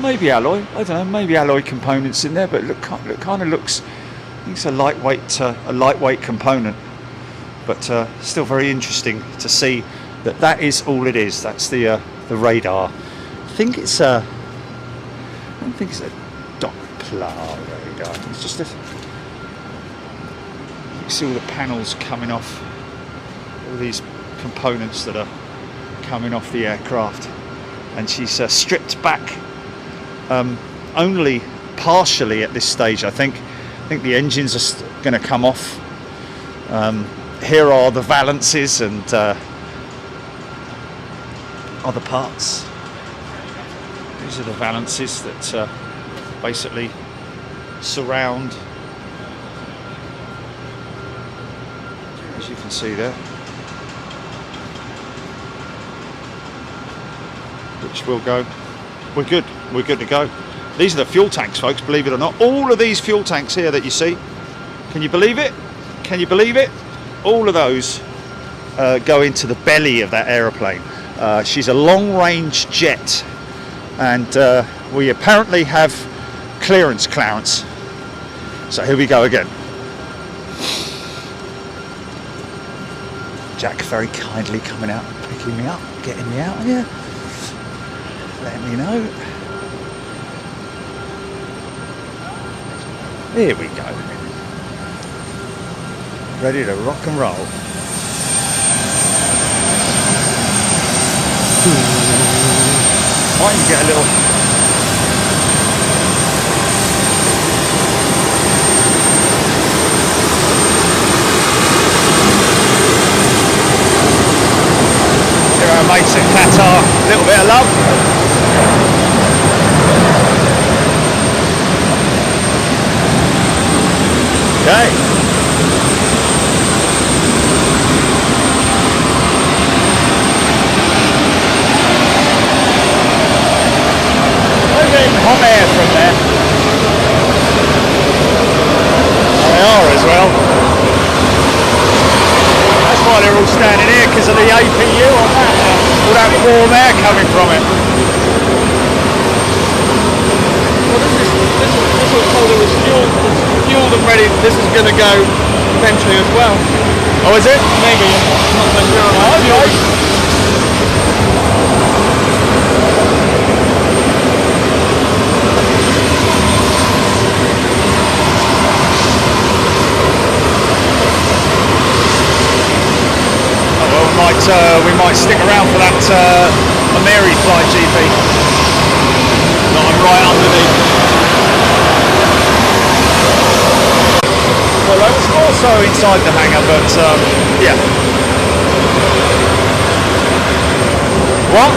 Maybe alloy. I don't know. Maybe alloy components in there, but look kind of looks. I think it's a lightweight component, but still very interesting to see that is all it is. That's the radar. I think it's I don't think it's a Doppler radar. It's just a. You see all the panels coming off, all these components that are coming off the aircraft, and she's stripped back only partially at this stage. I think the engines are going to come off. Here are the valances and other parts. These are the valances that basically surround, as you can see there, which will go we're good. We're good to go. These are the fuel tanks, folks, believe it or not. All of these fuel tanks here that you see, can you believe it? Can you believe it? All of those go into the belly of that aeroplane. She's a long-range jet, and we apparently have clearance. So here we go again. Jack very kindly coming out, picking me up, getting me out here, letting me know. Here we go. Ready to rock and roll. Might even get a little. Here are our mates in Qatar. A little bit of love. Okay. They're getting hot air from there. They are as well. That's why they're all standing here, because of the APU on that. All that warm air coming from it. Well, this was told it was fueled and ready. This is going to go eventually as well. Oh, is it? Maybe. Not so sure. Okay. We might stick around for that Amiri flight, GP. No, I'm right underneath. Well, I was also inside the hangar, but yeah. What?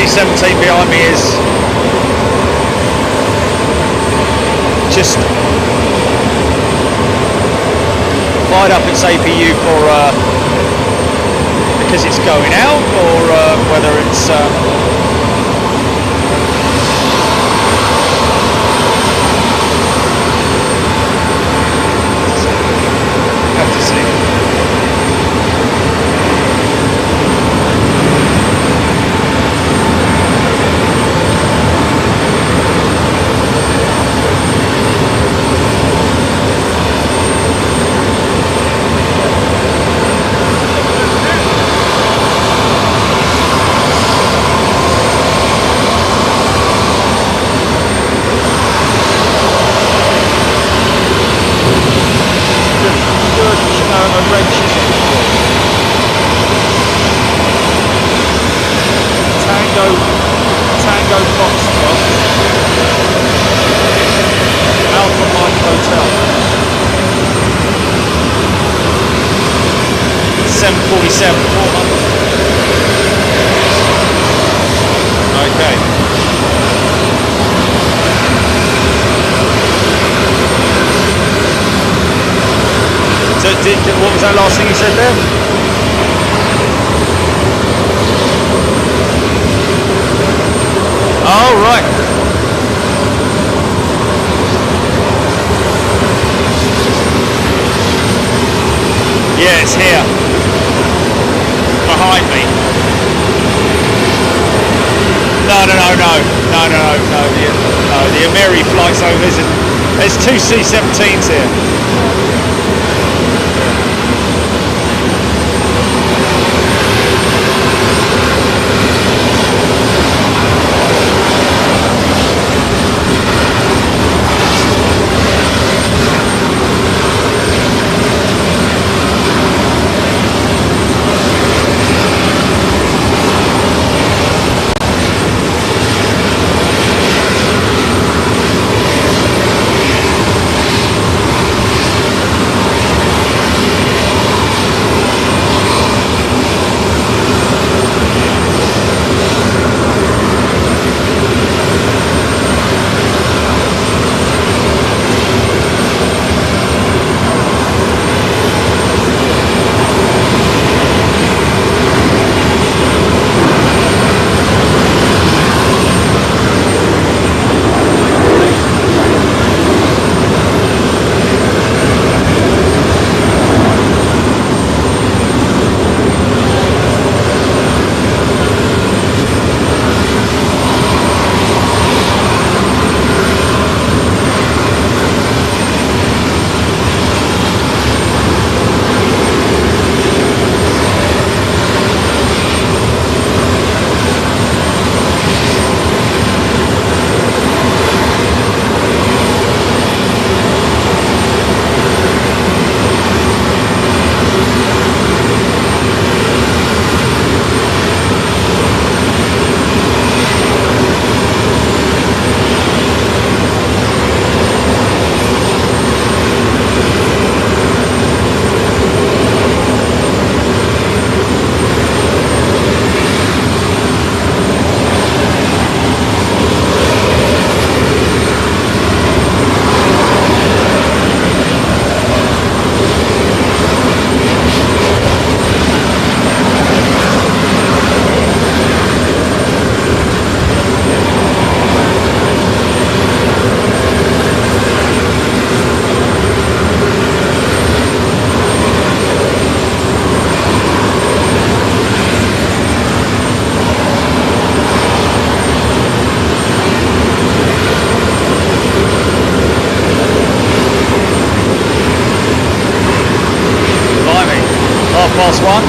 C-17 behind me is just fired up its APU for because it's going out, or whether it's have to see. Tango Foxtrot, Alpha Mike Hotel, 747, 400. Okay. So what was that last thing you said there? Oh, right. Yeah, it's here. Behind me. No. The Ameri flights over. There's two C-17s here. +1.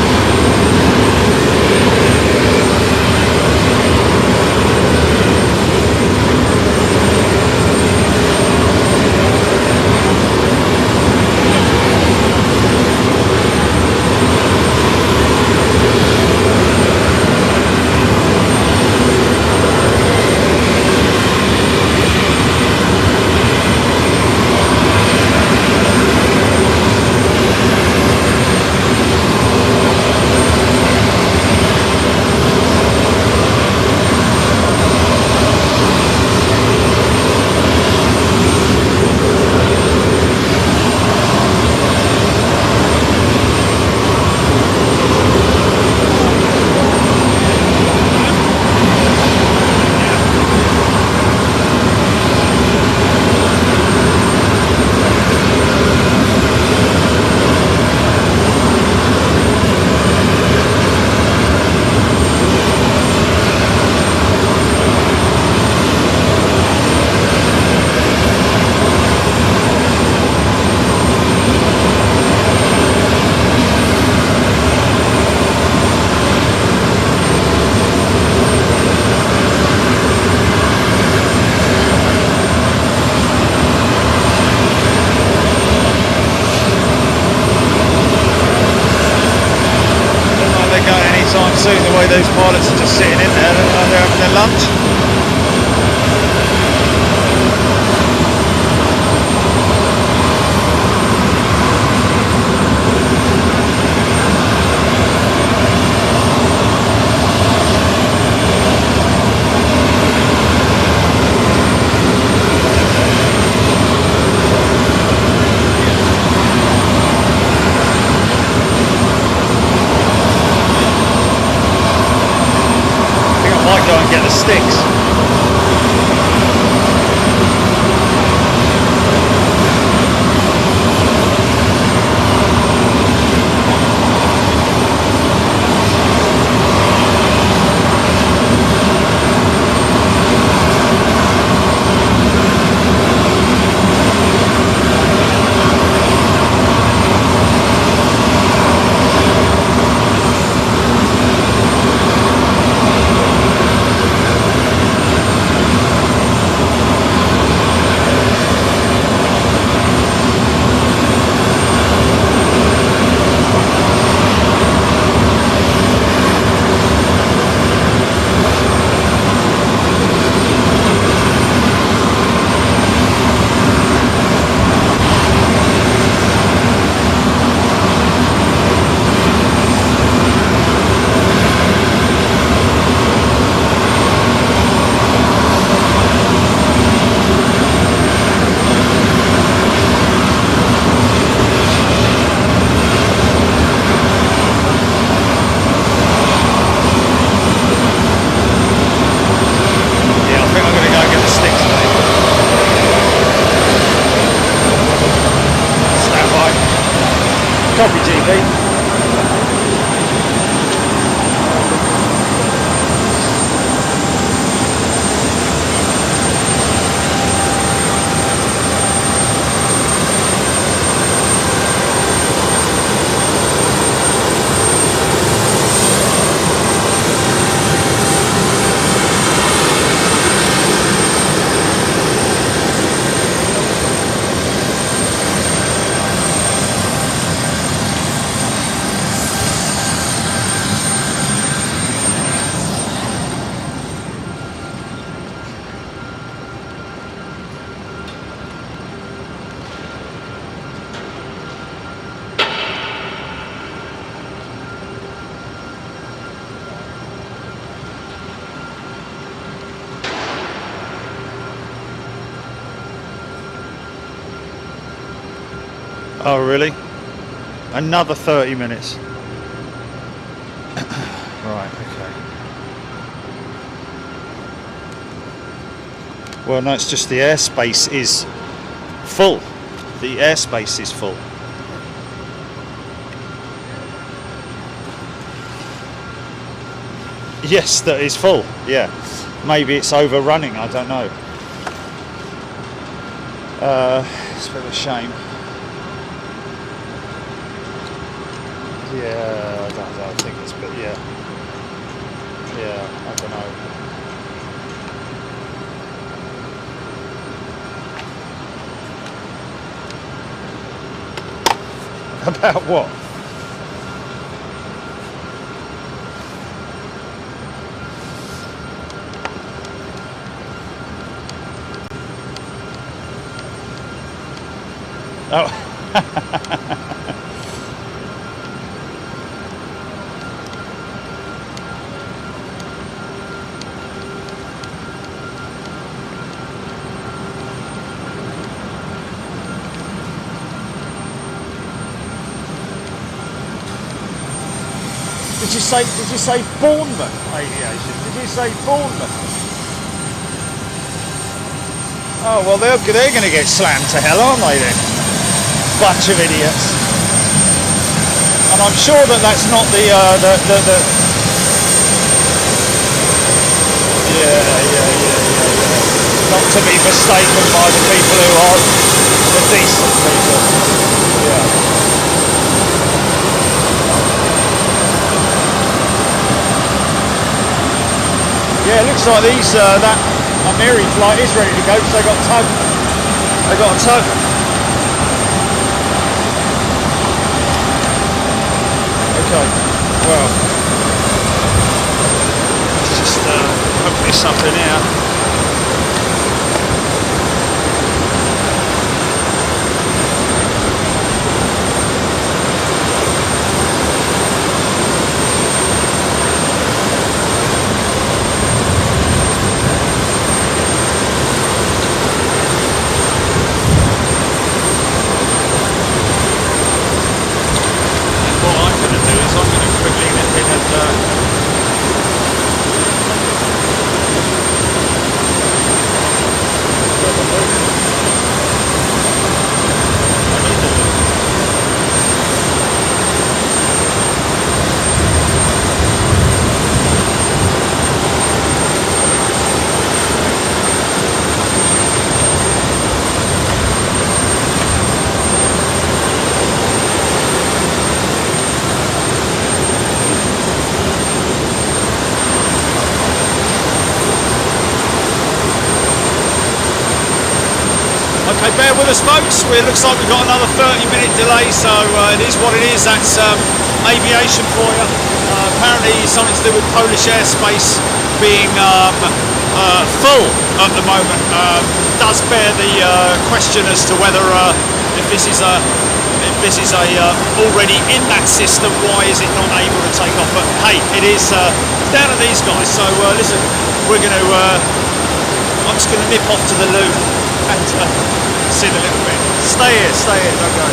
those pilots are just sitting in there, they're having their lunch. Might go and get the sticks. Copy, GP. Oh, really? Another 30 minutes. Right, okay. Well, no, it's just the airspace is full. The airspace is full. Yes, that is full, yeah. Maybe it's overrunning, I don't know. It's a bit of a shame. Yeah, I don't think it's, but yeah, I don't know. About what? Oh. Did you say Bournemouth Aviation? Did you say Bournemouth? Oh well, they're going to get slammed to hell, aren't they then? Bunch of idiots. And I'm sure that that's not the yeah. Not to be mistaken by the people who are the decent people. Yeah. Yeah, it looks like these that Amiri flight is ready to go because they got tug. They got a tug. Okay. Well. hook this up in here. Okay, bear with us folks, it looks like we've got another 30-minute delay, so it is what it is. That's aviation for you. Apparently something to do with Polish airspace being full at the moment. Does bear the question as to whether if this is already in that system, why is it not able to take off? But hey, it is down to these guys. So listen, we're going to I'm just going to nip off to the loo and sit a little bit. Stay here, don't go.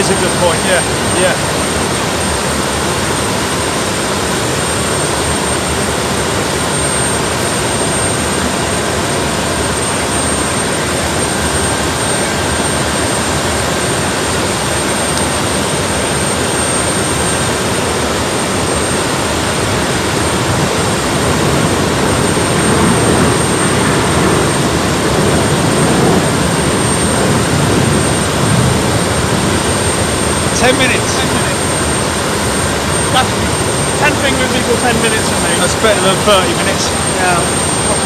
is a good point. Yeah, yeah. That's 10 fingers equal 10 minutes for me. That's better than 30 minutes. Yeah.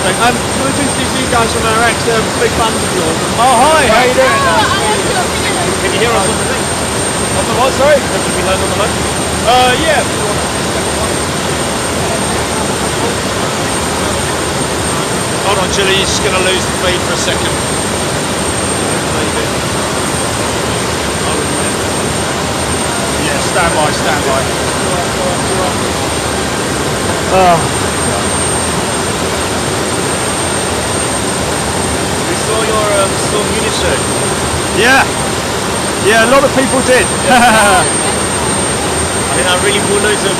Can I just give you guys from RX, big fans of yours. Oh, hi, how you doing? Can you hear us on the thing? On the what, sorry? Can we be heard on the mic? Yeah. Hold on, Julie, you're just going to lose the feed for a second. Yeah, stand by, stand by. We saw your Storm Unit show. Yeah. Yeah, a lot of people did. I mean, I really brought loads of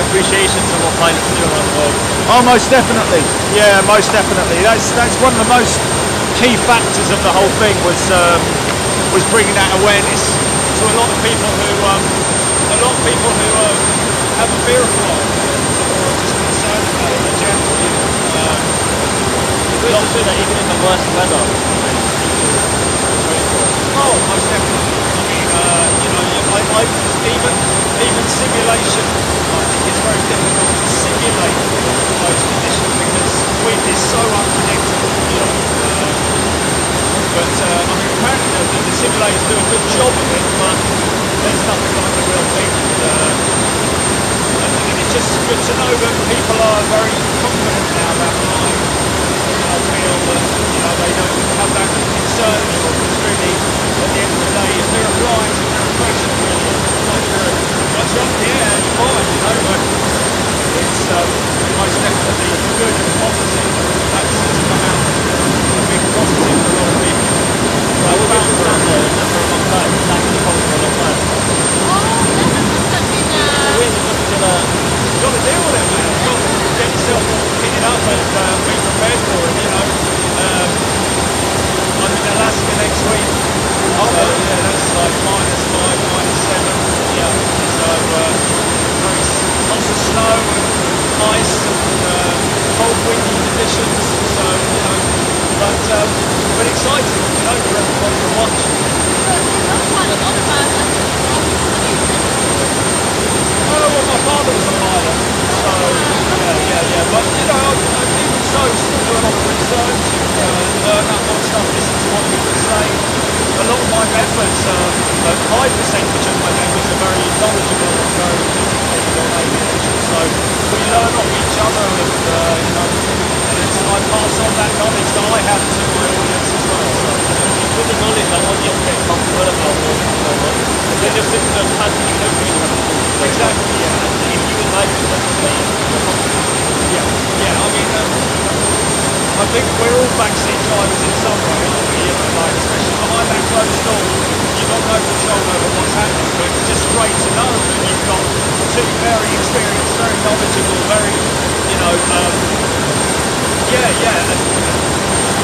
appreciation to what pilots do around the world. Oh, most definitely. Yeah, most definitely. That's one of the most key factors of the whole thing was bringing that awareness to a lot of people who have a fear of flying or are just concerned about it in general. It's good to show that even in the worst weather. Oh, most definitely. I mean, even simulation, I think it's very difficult to simulate those conditions because wind is so unpredictable. But I mean, apparently the simulators do a good job of it, but there's nothing like the real thing. And it's just good to know that people are very confident now about flying. I feel that they don't have that concern anymore because really, at the end of the day, if there are flies and there are crashes, really, once you're up in the air, you're fine, but it's most definitely good and positive. That's come out a big positive for a lot of people. I will be around there for a long time. It's actually probably for a long time. You've got to deal with it, man. You've got to get yourself kitted up and be prepared for it, I'm in Alaska next week. Yeah, that's like -5, -7. Yeah. So, lots of snow and ice and cold windy conditions. So, but exciting, for everybody to watch. Well, my father was a pilot, so yeah. But even so, still do a lot of research and learn that lot of stuff, listen to what people say. A lot of my members, a high percentage of my members are very knowledgeable and very educated on aviation. So we learn off each other, and I pass on that knowledge that I have to my audience as well. So with the knowledge, the audience get comfortable about what is going on. And then your system has to be exactly, yeah. And if you invite them to play, yeah. I mean, I think we're all backseat drivers in some way, aren't we? Especially behind that closed door, you've got no control over what's happening. But it's just great to know that you've got two very experienced, very knowledgeable, very, and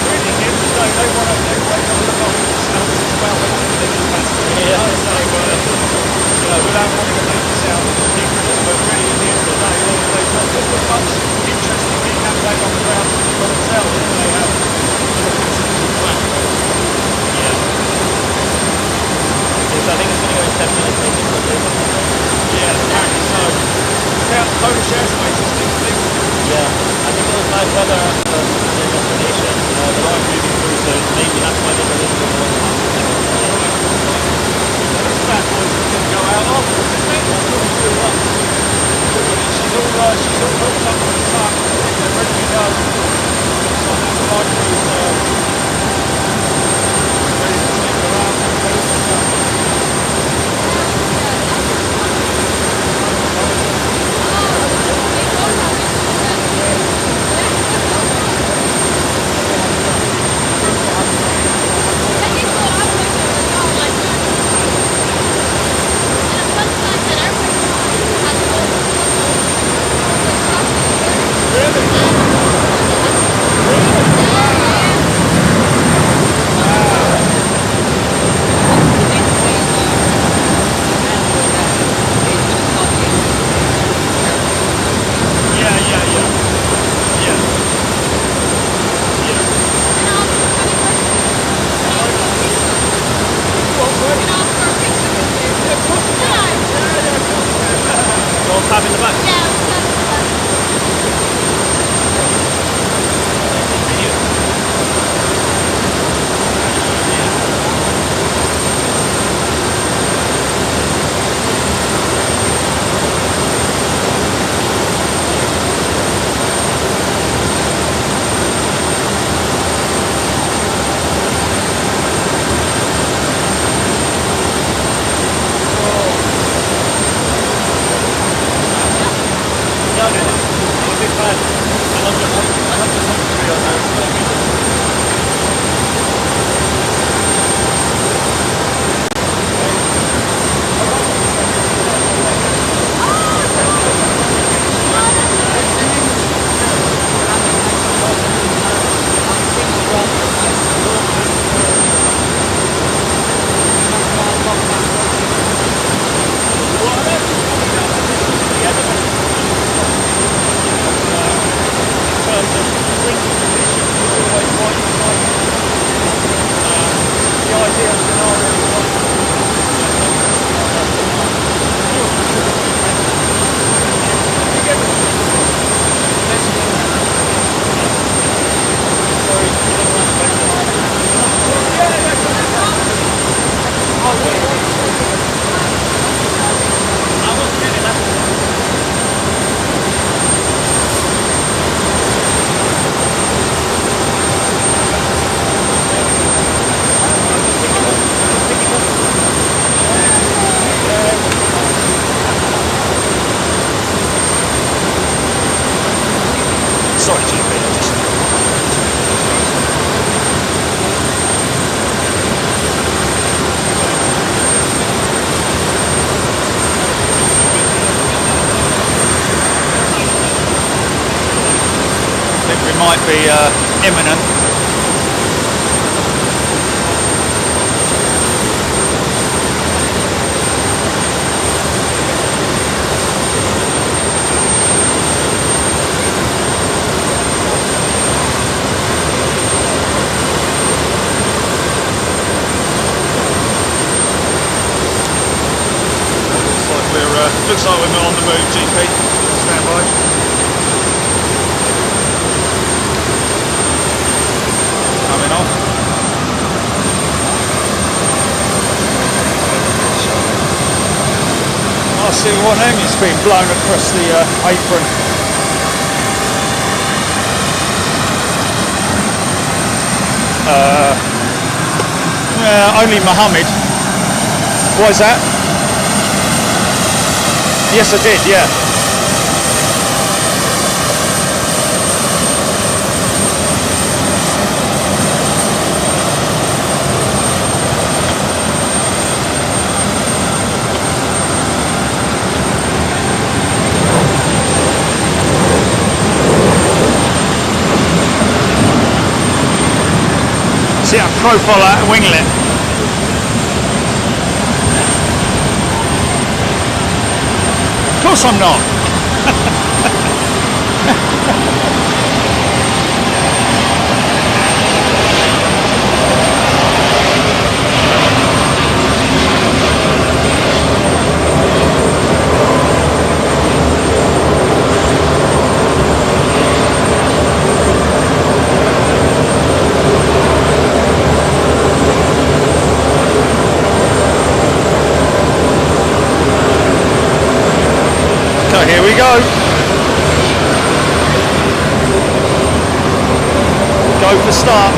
really, at the end of the day, they want to look after themselves as well when they're delivering passengers. So, without wanting to make it sound ridiculous, but really, at the end of the day, they've got just as much interest in getting that plane on the ground for themselves as they have for the passengers as well. Yeah. Yes, I think it's going to go in 10 minutes, maybe. Yeah, apparently so. It's out Polish airspace, isn't it? Yeah, I think it was nice weather after the destination. The line moving through, so maybe that's why there's a little bit more Right. This bad boy's going to go out afterwards, isn't it? She's all hooked up with the truck, they're ready to go. So that flight crew's ready to take her out and ready to go. Sorry, GP. I think we might be imminent. Looks like we're on the move, GP. Stand by. Coming off. I see one of them is being blown across the apron. Only Mohammed. What is that? Yes, I did, yeah. See that profile that winglet? Of course I'm not. Here we go. Go for start.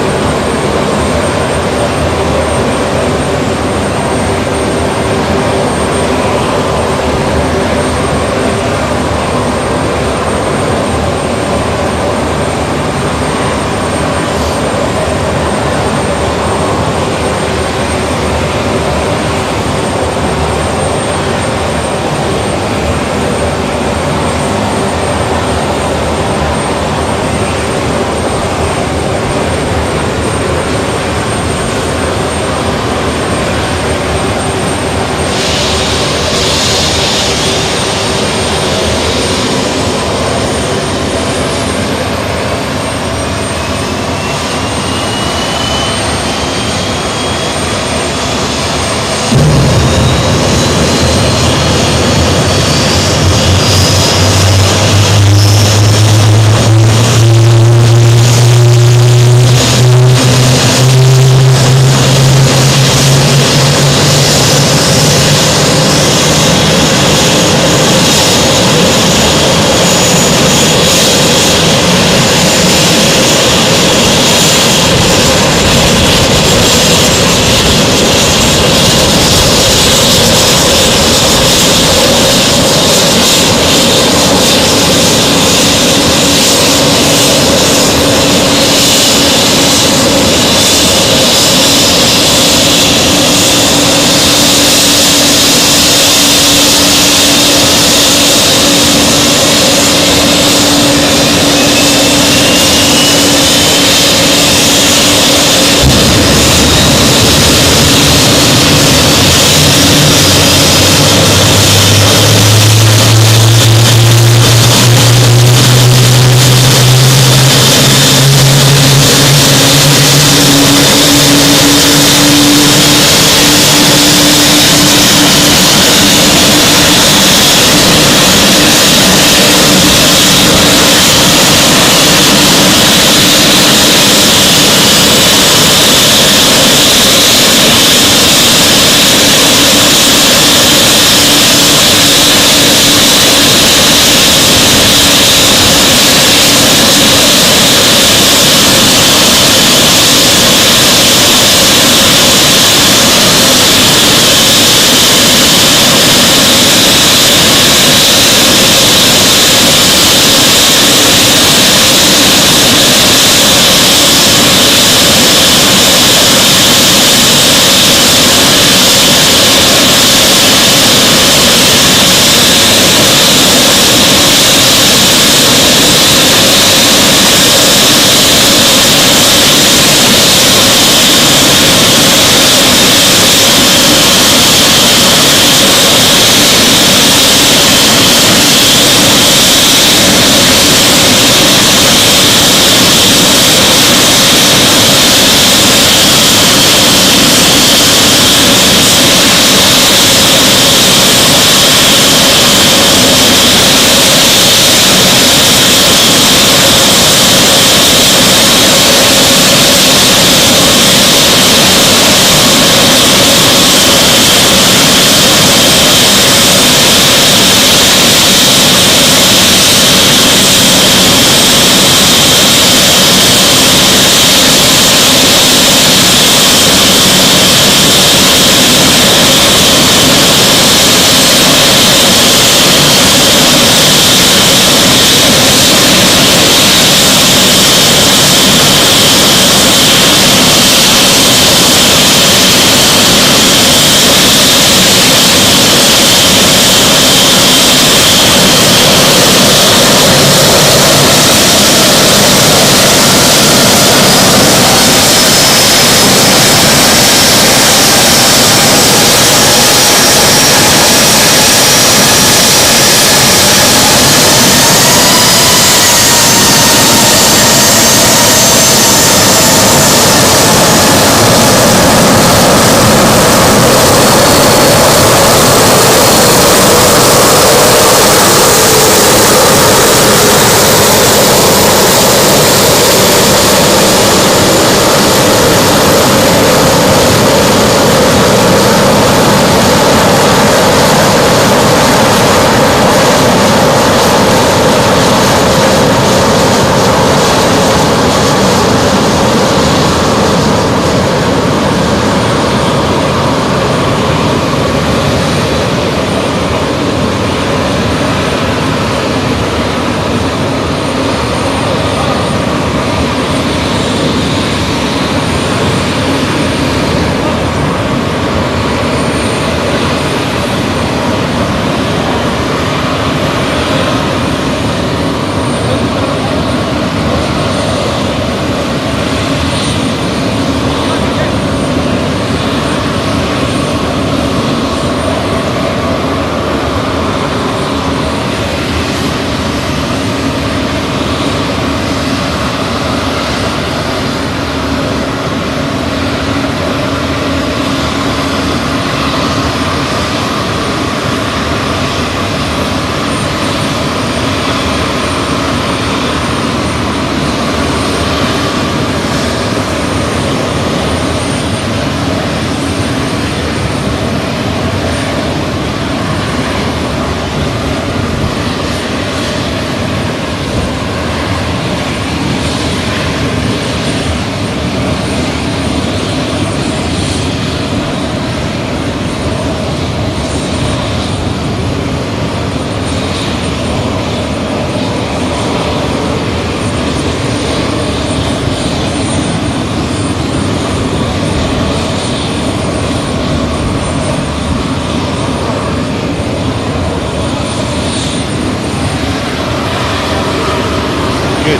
Good.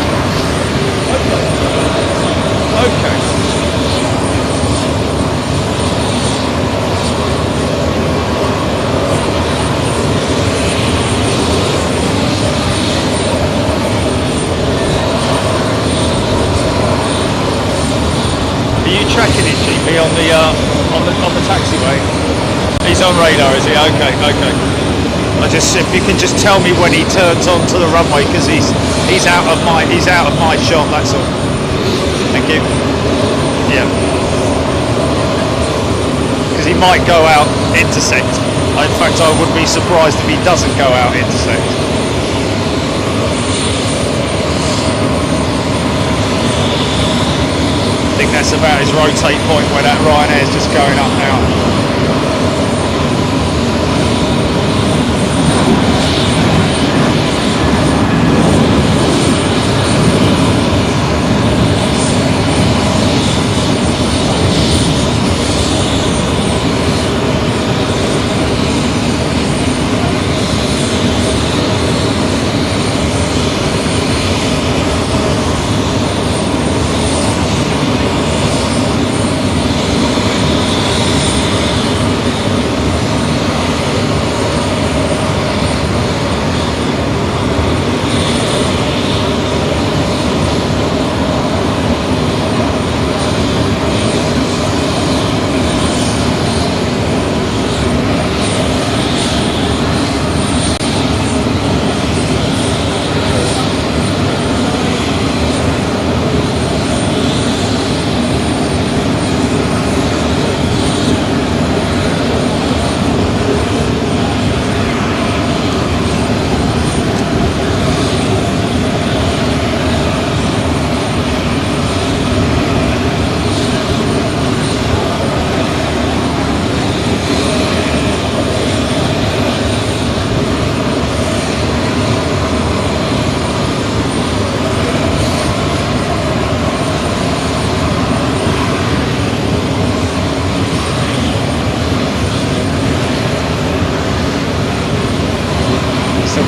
Okay. Are you tracking it, GP, on the taxiway? He's on radar, is he? Okay, okay. If you can just tell me when he turns onto the runway, because he's out of my shot. That's all. Thank you. Yeah. Because he might go out intersect. In fact, I would be surprised if he doesn't go out intersect. I think that's about his rotate point where that Ryanair's just going up now.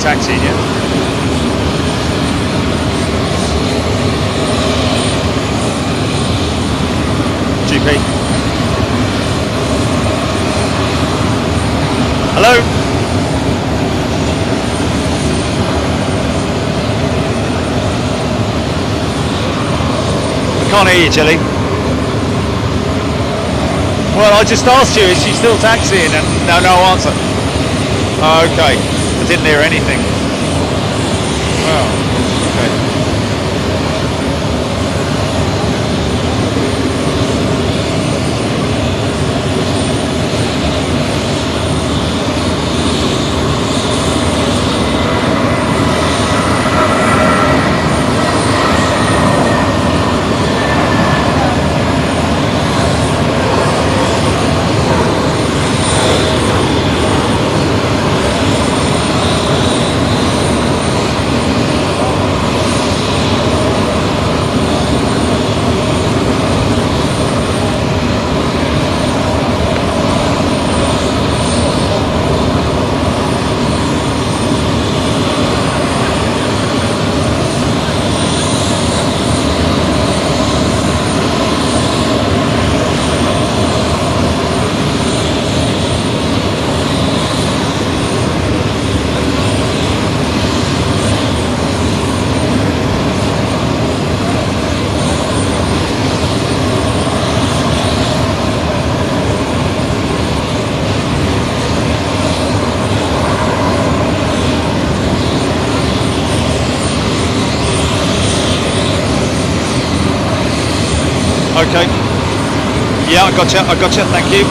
Taxiing, yeah. GP. Hello? I can't hear you, Jelly. Well, I just asked you, is she still taxiing? And no answer. Oh, okay. I didn't hear anything. Wow. Okay. Okay. Yeah, I gotcha, thank you.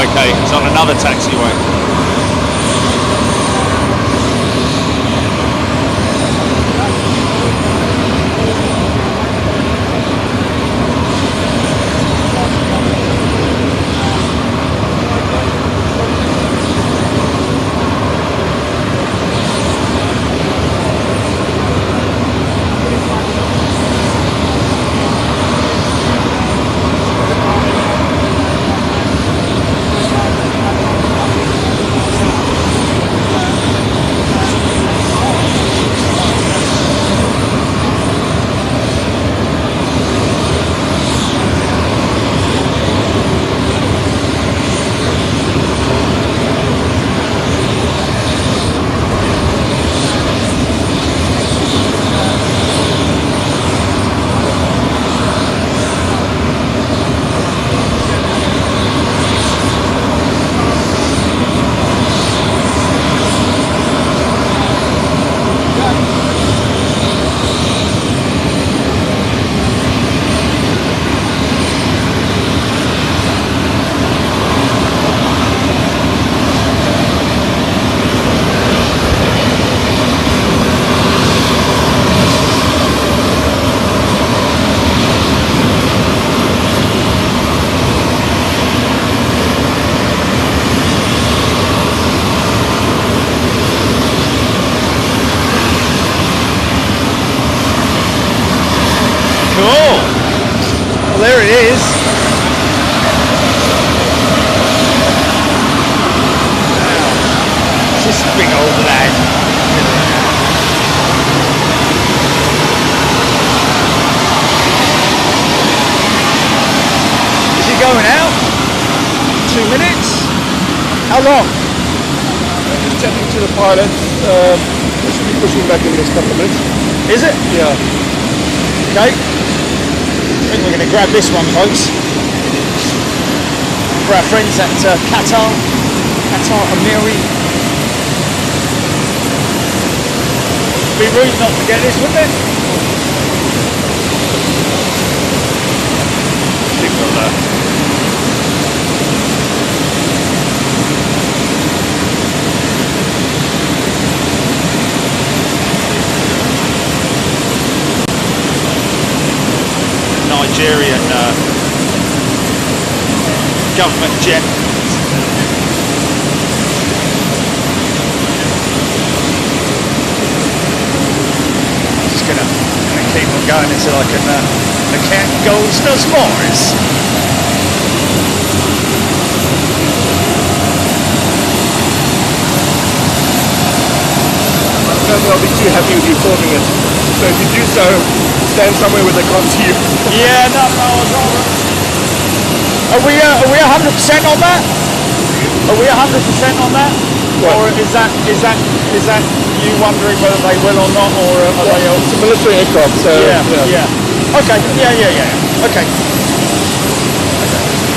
Okay, it's on another taxiway. this big old lad. Is he going out? 2 minutes? How long? Just chatting to the pilot. We should be pushing back in the next couple of minutes. Is it? Yeah. Okay. I think we're going to grab this one, folks. For our friends at Qatar Emiri. It'd be rude not to get this, wouldn't it? I think we'll Nigerian government jet. Just gonna keep on going until I can count goals no scores. I don't think I'll be too happy with you filming it. So if you do so, stand somewhere where they can't see you. Yeah, no, I'd rather. Are we 100% on that? Are we 100% on that? What? Or is that you wondering whether they will or not, or are they? It's a military aircraft, so Yeah. Okay. Yeah. Okay.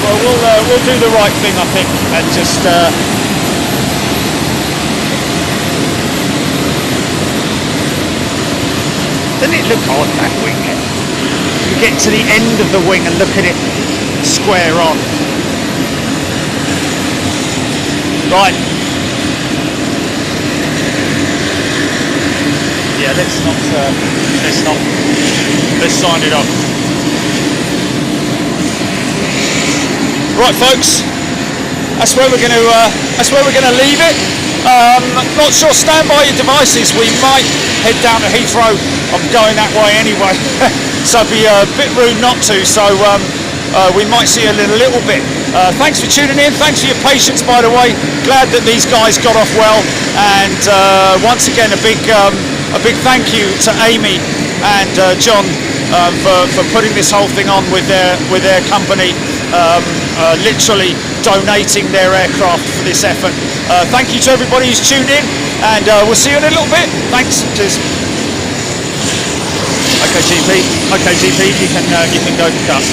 Well, we'll do the right thing, I think, and just. Doesn't it look odd, that wing? You get to the end of the wing and look at it square on. Right. Yeah, let's sign it off. Right, folks. That's where we're going to leave it. Not sure. Stand by your devices. We might head down to Heathrow. I'm going that way anyway, so it'd be a bit rude not to. So we might see you in a little bit. Thanks for tuning in. Thanks for your patience, by the way. Glad that these guys got off well. And once again, a big thank you to Amy and John for putting this whole thing on with their company. Literally donating their aircraft for this effort. Thank you to everybody who's tuned in, and we'll see you in a little bit. Thanks. Cheers. Okay, GP, you can go cut.